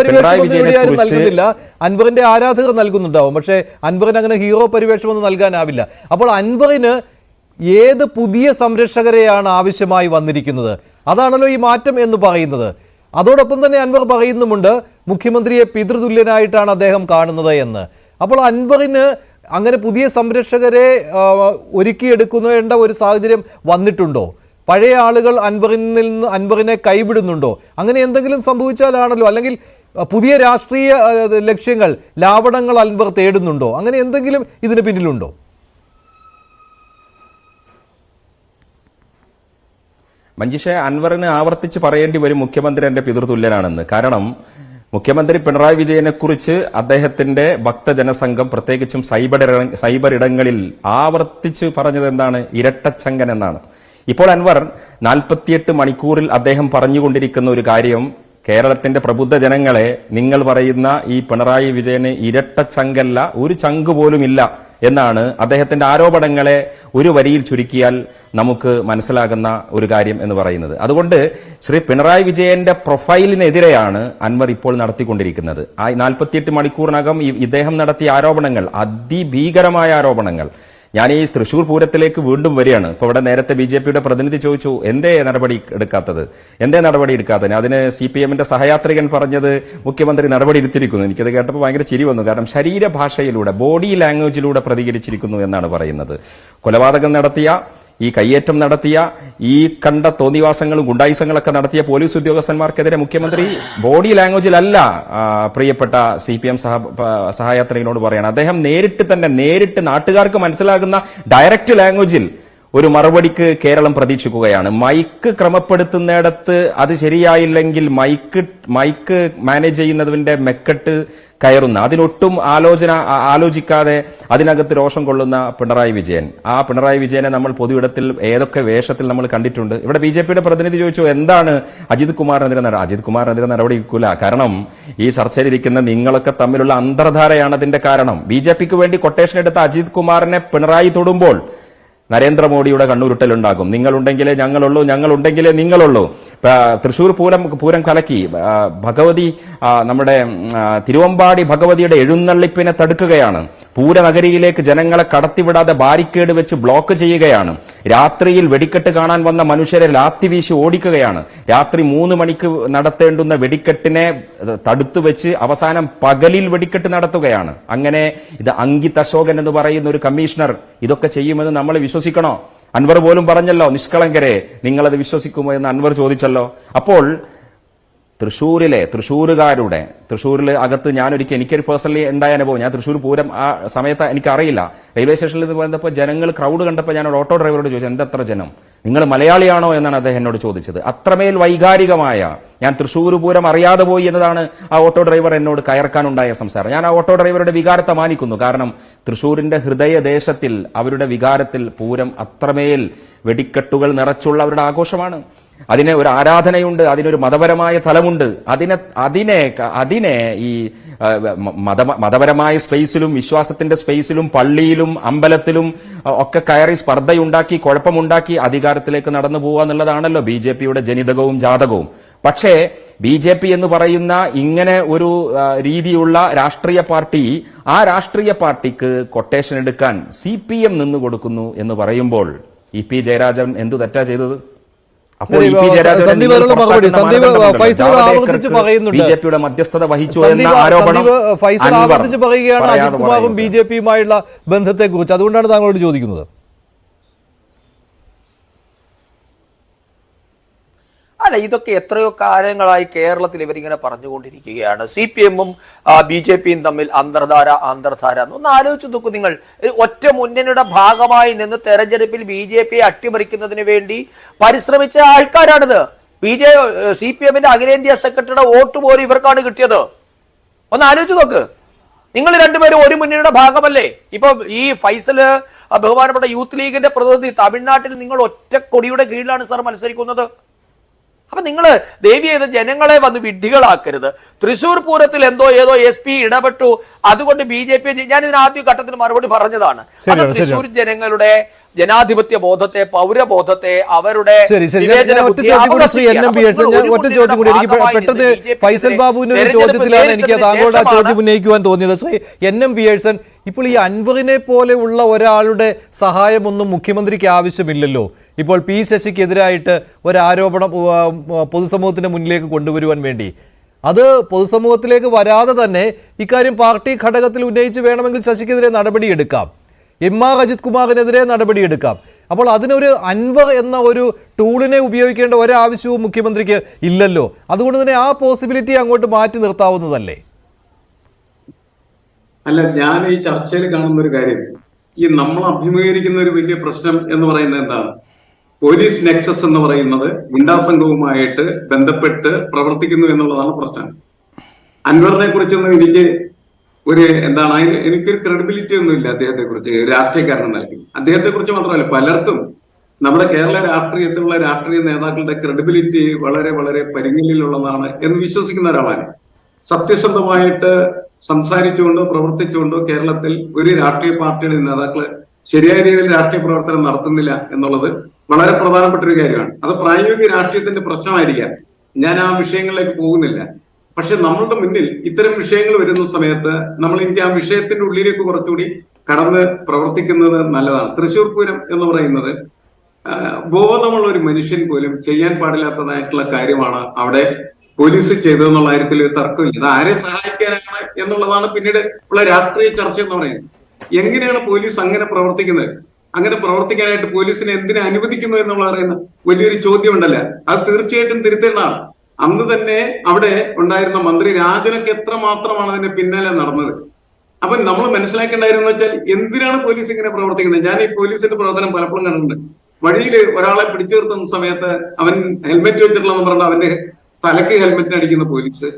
പിണറായി വിജയനെ അൻവറിന്റെ ആരാധകർ നൽകുന്നുണ്ടാവും, പക്ഷേ അൻവറിന് അങ്ങനെ ഹീറോ പരിവേഷമൊന്നും നൽകാനാവില്ല. അപ്പോൾ അൻവറിന് ഏത് പുതിയ സംരക്ഷകരെയാണ് ആവശ്യമായി വന്നിരിക്കുന്നത്? അതാണല്ലോ ഈ മാറ്റം എന്ന് പറയുന്നത്. അതോടൊപ്പം തന്നെ അൻവർ പറയുന്നുമുണ്ട് മുഖ്യമന്ത്രിയെ പിതൃതുല്യനായിട്ടാണ് അദ്ദേഹം കാണുന്നത് എന്ന്. അപ്പോൾ അൻവറിന് അങ്ങനെ പുതിയ സംരക്ഷകരെ ഒരുക്കിയെടുക്കേണ്ട ഒരു സാഹചര്യം വന്നിട്ടുണ്ടോ? പഴയ ആളുകൾ അൻവറിനെ കൈവിടുന്നുണ്ടോ? അങ്ങനെ എന്തെങ്കിലും സംഭവിച്ചാലാണല്ലോ, അല്ലെങ്കിൽ പുതിയ രാഷ്ട്രീയ ലക്ഷ്യങ്ങൾ, ലാവണങ്ങൾ അൻവർ തേടുന്നുണ്ടോ? അങ്ങനെ എന്തെങ്കിലും ഇതിന് പിന്നിലുണ്ടോ? മഞ്ജുഷ, അൻവറിന് ആവർത്തിച്ച് പറയേണ്ടി വരും മുഖ്യമന്ത്രി എന്റെ പിതൃതുല്യനാണെന്ന്. കാരണം മുഖ്യമന്ത്രി പിണറായി വിജയനെക്കുറിച്ച് അദ്ദേഹത്തിന്റെ ഭക്തജനസംഘം പ്രത്യേകിച്ചും സൈബർ ഇടങ്ങളിൽ ആവർത്തിച്ച് പറഞ്ഞത് എന്താണ്? ഇരട്ടച്ചങ്കൻ എന്നാണ്. ഇപ്പോൾ അൻവർ 48 മണിക്കൂറിൽ അദ്ദേഹം പറഞ്ഞുകൊണ്ടിരിക്കുന്ന ഒരു കാര്യം, കേരളത്തിന്റെ പ്രബുദ്ധ ജനങ്ങളെ, നിങ്ങൾ പറയുന്ന ഈ പിണറായി വിജയന് ഇരട്ടച്ചങ്കല്ല, ഒരു ചങ്ക് പോലുമില്ല എന്നാണ് അദ്ദേഹത്തിന്റെ ആരോപണങ്ങളെ ഒരു വരിയിൽ ചുരുക്കിയാൽ നമുക്ക് മനസ്സിലാകുന്ന ഒരു കാര്യം എന്ന് പറയുന്നത്. അതുകൊണ്ട് ശ്രീ പിണറായി വിജയന്റെ പ്രൊഫൈലിനെതിരെയാണ് അൻവർ ഇപ്പോൾ നടത്തിക്കൊണ്ടിരിക്കുന്നത്. ആ 48 മണിക്കൂറിനകം ഇദ്ദേഹം നടത്തിയ ആരോപണങ്ങൾ അതിഭീകരമായ ആരോപണങ്ങൾ. ഞാൻ ഈ തൃശൂർ പൂരത്തിലേക്ക് വീണ്ടും വരികയാണ്. ഇപ്പൊ ഇവിടെ നേരത്തെ BJP-യുടെ പ്രതിനിധി ചോദിച്ചു എന്തേ നടപടി എടുക്കാത്തത്? അതിന് CPM-ന്റെ സഹയാത്രികൻ പറഞ്ഞത് മുഖ്യമന്ത്രി നടപടി എടുത്തിരിക്കുന്നു. എനിക്കത് കേട്ടപ്പോൾ ഭയങ്കര ചിരി വന്നു. കാരണം ശരീരഭാഷയിലൂടെ, ബോഡി ലാംഗ്വേജിലൂടെ പ്രതികരിച്ചിരിക്കുന്നു എന്നാണ് പറയുന്നത്. കൊലപാതകം നടത്തിയ, ഈ കയ്യേറ്റം നടത്തിയ, ഈ കണ്ട തോന്നിവാസങ്ങളും ഗുണ്ടായിസങ്ങളൊക്കെ നടത്തിയ പോലീസ് ഉദ്യോഗസ്ഥന്മാർക്കെതിരെ മുഖ്യമന്ത്രി ബോഡി ലാംഗ്വേജിലല്ല പ്രിയപ്പെട്ട CPM സഹയാത്രികനോട് പറയണം. അദ്ദേഹം നേരിട്ട് നാട്ടുകാർക്ക് മനസ്സിലാകുന്ന ഡയറക്റ്റ് ലാംഗ്വേജിൽ ഒരു മറുപടിക്ക് കേരളം പ്രതീക്ഷിക്കുകയാണ്. മൈക്ക് ക്രമപ്പെടുത്തുന്നിടത്ത് അത് ശരിയായില്ലെങ്കിൽ മൈക്ക് മാനേജ് ചെയ്യുന്നതിന്റെ മെക്കെട്ട് കയറുന്ന, അതിനൊട്ടും ആലോചിക്കാതെ അതിനകത്ത് രോഷം കൊള്ളുന്ന പിണറായി വിജയൻ. ആ പിണറായി വിജയനെ നമ്മൾ പൊതുവിടത്തിൽ ഏതൊക്കെ വേഷത്തിൽ നമ്മൾ കണ്ടിട്ടുണ്ട്. ഇവിടെ ബി.ജെ.പിയുടെ പ്രതിനിധി ചോദിച്ചു എന്താണ് അജിത് കുമാറിനെതിരെ അജിത് കുമാറിനെതിരെ നടപടി എടുക്കൂല. കാരണം ഈ ചർച്ചയിലിരിക്കുന്ന നിങ്ങളൊക്കെ തമ്മിലുള്ള അന്തർധാരയാണ് അതിന്റെ കാരണം. ബി.ജെ.പിക്ക് വേണ്ടി കൊട്ടേഷൻ എടുത്ത അജിത് കുമാറിനെ പിണറായി തൊടുമ്പോൾ നരേന്ദ്രമോദിയുടെ കണ്ണുരുട്ടലുണ്ടാകും. നിങ്ങളുണ്ടെങ്കിലേ ഞങ്ങളുള്ളൂ, ഞങ്ങളുണ്ടെങ്കിലേ നിങ്ങളുള്ളൂ. തൃശൂർ പൂരം കലക്കി ഭഗവതി, നമ്മുടെ തിരുവമ്പാടി ഭഗവതിയുടെ എഴുന്നള്ളിപ്പിനെ തടുക്കുകയാണ്. പൂരനഗരിയിലേക്ക് ജനങ്ങളെ കടത്തിവിടാതെ ബാരിക്കേഡ് വെച്ച് ബ്ലോക്ക് ചെയ്യുകയാണ്. രാത്രിയിൽ വെടിക്കെട്ട് കാണാൻ വന്ന മനുഷ്യരെ ലാത്തി വീശി ഓടിക്കുകയാണ്. രാത്രി 3 മണിക്ക് നടത്തേണ്ടുന്ന വെടിക്കെട്ടിനെ തടുത്തു വെച്ച് അവസാനം പകലിൽ വെടിക്കെട്ട് നടത്തുകയാണ്. അങ്ങനെ ഇത് അങ്കിത് അശോകൻ എന്ന് പറയുന്ന ഒരു കമ്മീഷണർ ഇതൊക്കെ ചെയ്യുമെന്ന് നമ്മൾ വിശ്വസിക്കണോ? അൻവർ പോലും പറഞ്ഞല്ലോ, നിഷ്കളങ്കരെ നിങ്ങളത് വിശ്വസിക്കുമോ എന്ന് അൻവർ ചോദിച്ചല്ലോ. അപ്പോൾ തൃശ്ശൂരിൽ അകത്ത് എനിക്കൊരു പേഴ്സണലി ഉണ്ടായ അനുഭവം, ഞാൻ തൃശ്ശൂർ പൂരം ആ സമയത്ത് എനിക്കറിയില്ല, റെയിൽവേ സ്റ്റേഷനിൽ നിന്ന് പോയപ്പോൾ ജനങ്ങൾ ക്രൗഡ് കണ്ടപ്പോൾ ഞാൻ ഓട്ടോ ഡ്രൈവറോട് ചോദിച്ചു എന്തെത്ര ജനം, നിങ്ങൾ മലയാളിയാണോ എന്നാണ് അദ്ദേഹം എന്നോട് ചോദിച്ചത്. അത്രമേൽ വൈകാരികമായ, ഞാൻ തൃശ്ശൂർ പൂരം അറിയാതെ പോയി എന്നതാണ് ആ ഓട്ടോ ഡ്രൈവർ എന്നോട് കയർക്കാനുണ്ടായ സംസാരം. ഞാൻ ആ ഓട്ടോ ഡ്രൈവറുടെ വികാരത്തെ മാനിക്കുന്നു. കാരണം തൃശ്ശൂരിന്റെ ഹൃദയദേശത്തിൽ, അവരുടെ വികാരത്തിൽ പൂരം അത്രമേൽ വെടിക്കെട്ടുകൾ നിറച്ചുള്ള അവരുടെ ആഘോഷമാണ്. അതിന് ഒരു ആരാധനയുണ്ട്, അതിനൊരു മതപരമായ തലമുണ്ട്. അതിനെ ഈ മതപരമായ സ്പേസിലും വിശ്വാസത്തിന്റെ സ്പേസിലും പള്ളിയിലും അമ്പലത്തിലും ഒക്കെ കയറി സ്പർദ്ധയുണ്ടാക്കി കുഴപ്പമുണ്ടാക്കി അധികാരത്തിലേക്ക് നടന്നു പോവുക എന്നുള്ളതാണല്ലോ ബി.ജെ.പിയുടെ ജനിതകവും ജാതകവും. പക്ഷേ ബി.ജെ.പി എന്ന് പറയുന്ന ഇങ്ങനെ ഒരു രീതിയുള്ള രാഷ്ട്രീയ പാർട്ടി, ആ രാഷ്ട്രീയ പാർട്ടിക്ക് കൊട്ടേഷൻ എടുക്കാൻ CPM നിന്ന് കൊടുക്കുന്നു എന്ന് പറയുമ്പോൾ ഇ.പി. ജയരാജൻ എന്തു തെറ്റാ ചെയ്തത്? ബിജെപിയുടെ മധ്യസ്ഥത വഹിച്ചു എന്ന ആരോപണം ആവർത്തിച്ച് പറയുകയാണ് അജിത് കുമാറും ബി.ജെ.പിയുമായുള്ള ബന്ധത്തെ കുറിച്ച്. അതുകൊണ്ടാണ് താങ്കളോട് ചോദിക്കുന്നത്. അല്ല, ഇതൊക്കെ എത്രയോ കാലങ്ങളായി കേരളത്തിൽ ഇവരിങ്ങനെ പറഞ്ഞുകൊണ്ടിരിക്കുകയാണ്. CPM-ഉം ബി.ജെ.പിയും തമ്മിൽ അന്തർധാര ഒന്ന് ആലോചിച്ച് നോക്കൂ നിങ്ങൾ. ഒറ്റ മുന്നണിയുടെ ഭാഗമായി നിന്ന് തെരഞ്ഞെടുപ്പിൽ ബി.ജെ.പിയെ അട്ടിമറിക്കുന്നതിന് വേണ്ടി പരിശ്രമിച്ച ആൾക്കാരാണിത്. CPM-ന്റെ അഖിലേന്ത്യാ സെക്രട്ടറിയുടെ വോട്ട് പോലും ഇവർക്കാണ് കിട്ടിയത്. ഒന്ന് ആലോചിച്ച് നോക്ക്. നിങ്ങൾ രണ്ടുപേരും ഒരു മുന്നണിയുടെ ഭാഗമല്ലേ? ഇപ്പൊ ഈ ഫൈസൽ, ബഹുമാനപ്പെട്ട യൂത്ത് ലീഗിന്റെ പ്രതിനിധി, തമിഴ്നാട്ടിൽ നിങ്ങൾ ഒറ്റ കൊടിയുടെ കീഴിലാണ് സാർ മത്സരിക്കുന്നത്. അപ്പൊ നിങ്ങൾ ദയവ് ചെയ്ത് ജനങ്ങളെ വന്ന് വിഡ്ഢികളാക്കരുത്. തൃശൂർ പൂരത്തിൽ ഏതോ SP ഇടപെട്ടു, അതുകൊണ്ട് ബി.ജെ.പി ഞാൻ ഇതിന് ആദ്യ ഘട്ടത്തിൽ മറുപടി പറഞ്ഞതാണ്. അത് തൃശൂർ ജനങ്ങളുടെ ജനാധിപത്യ ബോധത്തെ, പൗരബോധത്തെ, അവരുടെ ഫൈസൽ ബാബുവിന്റെ ഒരു ചോദ്യത്തിലാണ് എനിക്ക് താങ്കളുടെ ചോദ്യം ഉന്നയിക്കുവാൻ തോന്നിയത്. ശ്രീ NM പിയേഴ്സൺ, ഇപ്പോൾ ഈ അൻവറിനെ പോലെ ഉള്ള ഒരാളുടെ സഹായമൊന്നും മുഖ്യമന്ത്രിക്ക് ആവശ്യമില്ലല്ലോ. ഇപ്പോൾ P. ശശിക്കെതിരായിട്ട് ഒരാരോപണം പൊതുസമൂഹത്തിന്റെ മുന്നിലേക്ക് കൊണ്ടുവരുവാൻ വേണ്ടി, അത് പൊതുസമൂഹത്തിലേക്ക് വരാതെ തന്നെ ഇക്കാര്യം പാർട്ടി ഘടകത്തിൽ ഉന്നയിച്ച് വേണമെങ്കിൽ ശശിക്കെതിരെ നടപടിയെടുക്കാം, MR അജിത് കുമാറിനെതിരെ നടപടിയെടുക്കാം. അപ്പോൾ അതിനൊരു അൻവർ എന്ന ഒരു ടൂളിനെ ഉപയോഗിക്കേണ്ട ഒരാവശ്യവും മുഖ്യമന്ത്രിക്ക് ഇല്ലല്ലോ. അതുകൊണ്ട് തന്നെ ആ പോസിബിലിറ്റി അങ്ങോട്ട് മാറ്റി നിർത്താവുന്നതല്ലേ? അല്ല, ഞാൻ ഈ ചർച്ചയിൽ കാണുന്ന ഒരു കാര്യം, ഈ നമ്മൾ അഭിമുഖീകരിക്കുന്ന ഒരു വലിയ പ്രശ്നം എന്ന് പറയുന്നത് എന്താണ്? പോലീസ് നെക്സസ് എന്ന് പറയുന്നത് ഗുണ്ടാ സംഘവുമായിട്ട് ബന്ധപ്പെട്ട് പ്രവർത്തിക്കുന്നു എന്നുള്ളതാണ് പ്രശ്നം. അൻവറിനെ കുറിച്ചൊന്നും എനിക്ക് എനിക്കൊരു ക്രെഡിബിലിറ്റി ഒന്നുമില്ല അദ്ദേഹത്തെ കുറിച്ച്, രാഷ്ട്രീയക്കാരൻ നൽകി. അദ്ദേഹത്തെ കുറിച്ച് മാത്രമല്ല, പലർക്കും നമ്മുടെ കേരള രാഷ്ട്രീയത്തിലുള്ള രാഷ്ട്രീയ നേതാക്കളുടെ ക്രെഡിബിലിറ്റി വളരെ വളരെ പരിങ്ങലിലുള്ളതാണ് എന്ന് വിശ്വസിക്കുന്ന ഒരാളാണ്. സത്യസന്ധമായിട്ട് സംസാരിച്ചുകൊണ്ടോ പ്രവർത്തിച്ചുകൊണ്ടോ കേരളത്തിൽ ഒരു രാഷ്ട്രീയ പാർട്ടിയുടെ നേതാക്കള് ശരിയായ രീതിയിൽ രാഷ്ട്രീയ പ്രവർത്തനം നടത്തുന്നില്ല എന്നുള്ളത് വളരെ പ്രധാനപ്പെട്ട ഒരു കാര്യമാണ്. അത് പ്രായോഗിക രാഷ്ട്രീയത്തിന്റെ പ്രശ്നമായിരിക്കാം. ഞാൻ ആ വിഷയങ്ങളിലേക്ക് പോകുന്നില്ല. പക്ഷെ നമ്മളുടെ മുന്നിൽ ഇത്തരം വിഷയങ്ങൾ വരുന്ന സമയത്ത് എനിക്ക് ആ വിഷയത്തിന്റെ ഉള്ളിലേക്ക് കുറച്ചുകൂടി കടന്ന് പ്രവർത്തിക്കുന്നത് നല്ലതാണ്. തൃശ്ശൂർ പൂരം എന്ന് പറയുന്നത് ബോധമുള്ള ഒരു മനുഷ്യൻ പോലും ചെയ്യാൻ പാടില്ലാത്തതായിട്ടുള്ള കാര്യമാണ് അവിടെ പോലീസ് ചെയ്തതെന്നുള്ള കാര്യത്തിൽ തർക്കമില്ല. ഇത് ആരെ സഹായിക്കാനാണ് എന്നുള്ളതാണ് പിന്നീട് ഉള്ള രാഷ്ട്രീയ ചർച്ച എന്ന് പറയുന്നത്. എങ്ങനെയാണ് പോലീസ് അങ്ങനെ പ്രവർത്തിക്കുന്നത്? അങ്ങനെ പ്രവർത്തിക്കാനായിട്ട് പോലീസിനെ എന്തിനെ അനുവദിക്കുന്നു എന്നുള്ള പറയുന്ന വലിയൊരു ചോദ്യം ഉണ്ടല്ലോ. അത് തീർച്ചയായിട്ടും തിരുത്തേണ്ടതാണ്. അന്ന് തന്നെ അവിടെ ഉണ്ടായിരുന്ന മന്ത്രി രാജനൊക്കെ എത്ര മാത്രമാണ് അതിന്റെ പിന്നാലെ നടന്നത്. അപ്പൊ നമ്മൾ മനസ്സിലാക്കേണ്ടായിരുന്നു വെച്ചാൽ എന്തിനാണ് പോലീസ് ഇങ്ങനെ പ്രവർത്തിക്കുന്നത്? ഞാൻ ഈ പോലീസിന്റെ പ്രവർത്തനം പലപ്പോഴും കണ്ടിട്ടുണ്ട്. വഴിയിൽ ഒരാളെ പിടിച്ചു നിർത്തുന്ന സമയത്ത് അവൻ ഹെൽമെറ്റ് വെച്ചിട്ടുള്ളതെന്ന് പറഞ്ഞാൽ അവന്റെ തലക്ക് ഹെൽമെറ്റ് അടിക്കുന്ന പോലീസ്.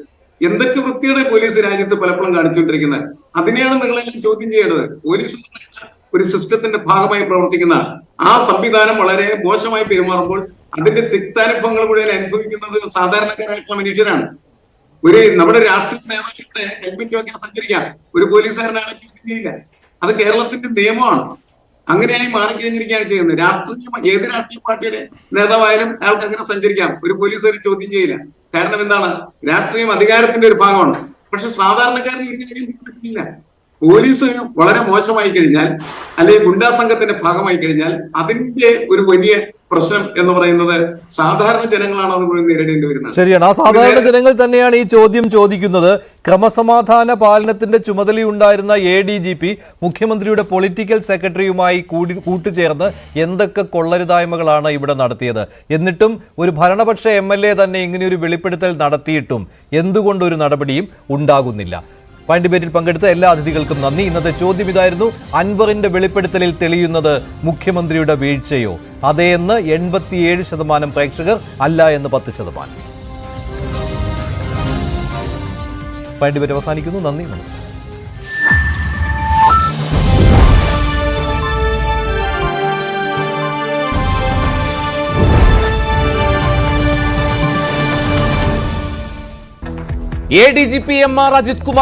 എന്തൊക്കെ വൃത്തിയുടെ പോലീസ് രാജ്യത്ത് പലപ്പോഴും കാണിച്ചുകൊണ്ടിരിക്കുന്നത്. അതിനെയാണ് നിങ്ങളെല്ലാം ചോദ്യം ചെയ്യേണ്ടത്. പോലീസ് ഒരു സിസ്റ്റത്തിന്റെ ഭാഗമായി പ്രവർത്തിക്കുന്ന ആ സംവിധാനം വളരെ മോശമായി പെരുമാറുമ്പോൾ അതിന്റെ തിക്താനുഭവങ്ങൾ മുഴുവൻ അനുഭവിക്കുന്നത് സാധാരണക്കാരായിട്ടുള്ള മനുഷ്യരാണ്. നമ്മുടെ രാഷ്ട്രീയ നേതാക്കളുടെ ഹെൽമെറ്റ് വെക്കാൻ സഞ്ചരിക്കാം, ഒരു പോലീസുകാരനാണ് ചോദ്യം ചെയ്യുക. അത് കേരളത്തിന്റെ നിയമമാണ്. അങ്ങനെയായി മാറിക്കഴിഞ്ഞിരിക്കുകയാണ് ചെയ്യുന്നത്. ഏത് രാഷ്ട്രീയ പാർട്ടിയുടെ നേതാവായാലും അയാൾക്ക് അങ്ങനെ സഞ്ചരിക്കാം, ഒരു പോലീസുകാർ ചോദ്യം ചെയ്യില്ല. കാരണം എന്താണ്? രാഷ്ട്രീയം അധികാരത്തിന്റെ ഒരു ഭാഗമാണ്. പക്ഷെ സാധാരണക്കാരന് ഒരു കാര്യം പറ്റില്ല. പോലീസ് വളരെ മോശമായി കഴിഞ്ഞാൽ അല്ലെങ്കിൽ ഗുണ്ടാ സംഘത്തിന്റെ ഭാഗമായി കഴിഞ്ഞാൽ അതിന്റെ ഒരു വലിയ പ്രശ്നം എന്ന് പറയുന്നത് സാധാരണ ജനങ്ങളാണ് അത് മുഴുവൻ നേരിടേണ്ടി വരുന്നത്. ശരിയാണ്, ആ സാധാരണ ജനങ്ങൾ തന്നെയാണ് ഈ ചോദ്യം ചോദിക്കുന്നത്. ക്രമസമാധാന പാലനത്തിന്റെ ചുമതലയുണ്ടായിരുന്ന ADGP മുഖ്യമന്ത്രിയുടെ പൊളിറ്റിക്കൽ സെക്രട്ടറിയുമായി കൂട്ടുചേർന്ന് എന്തൊക്കെ കൊള്ളരുതായ്മകളാണ് ഇവിടെ നടത്തിയത്? എന്നിട്ടും ഒരു ഭരണപക്ഷ MLA തന്നെ ഇങ്ങനെയൊരു വെളിപ്പെടുത്തൽ നടത്തിയിട്ടും എന്തുകൊണ്ടൊരു നടപടിയും ഉണ്ടാകുന്നില്ല? ഡിബേറ്റിൽ പങ്കെടുത്ത എല്ലാ അതിഥികൾക്കും നന്ദി. ഇന്നത്തെ ചോദ്യം ഇതായിരുന്നു: അൻവറിന്റെ വെളിപ്പെടുത്തലിൽ തെളിയുന്നത് മുഖ്യമന്ത്രിയുടെ വീഴ്ചയോ? അതേയെന്ന് 87% പ്രേക്ഷകർ, അല്ല എന്ന് 10%. ഡിബേറ്റ് അവസാനിക്കുന്നു. നന്ദി, നമസ്കാരം. ADGP MR Ajith Kumar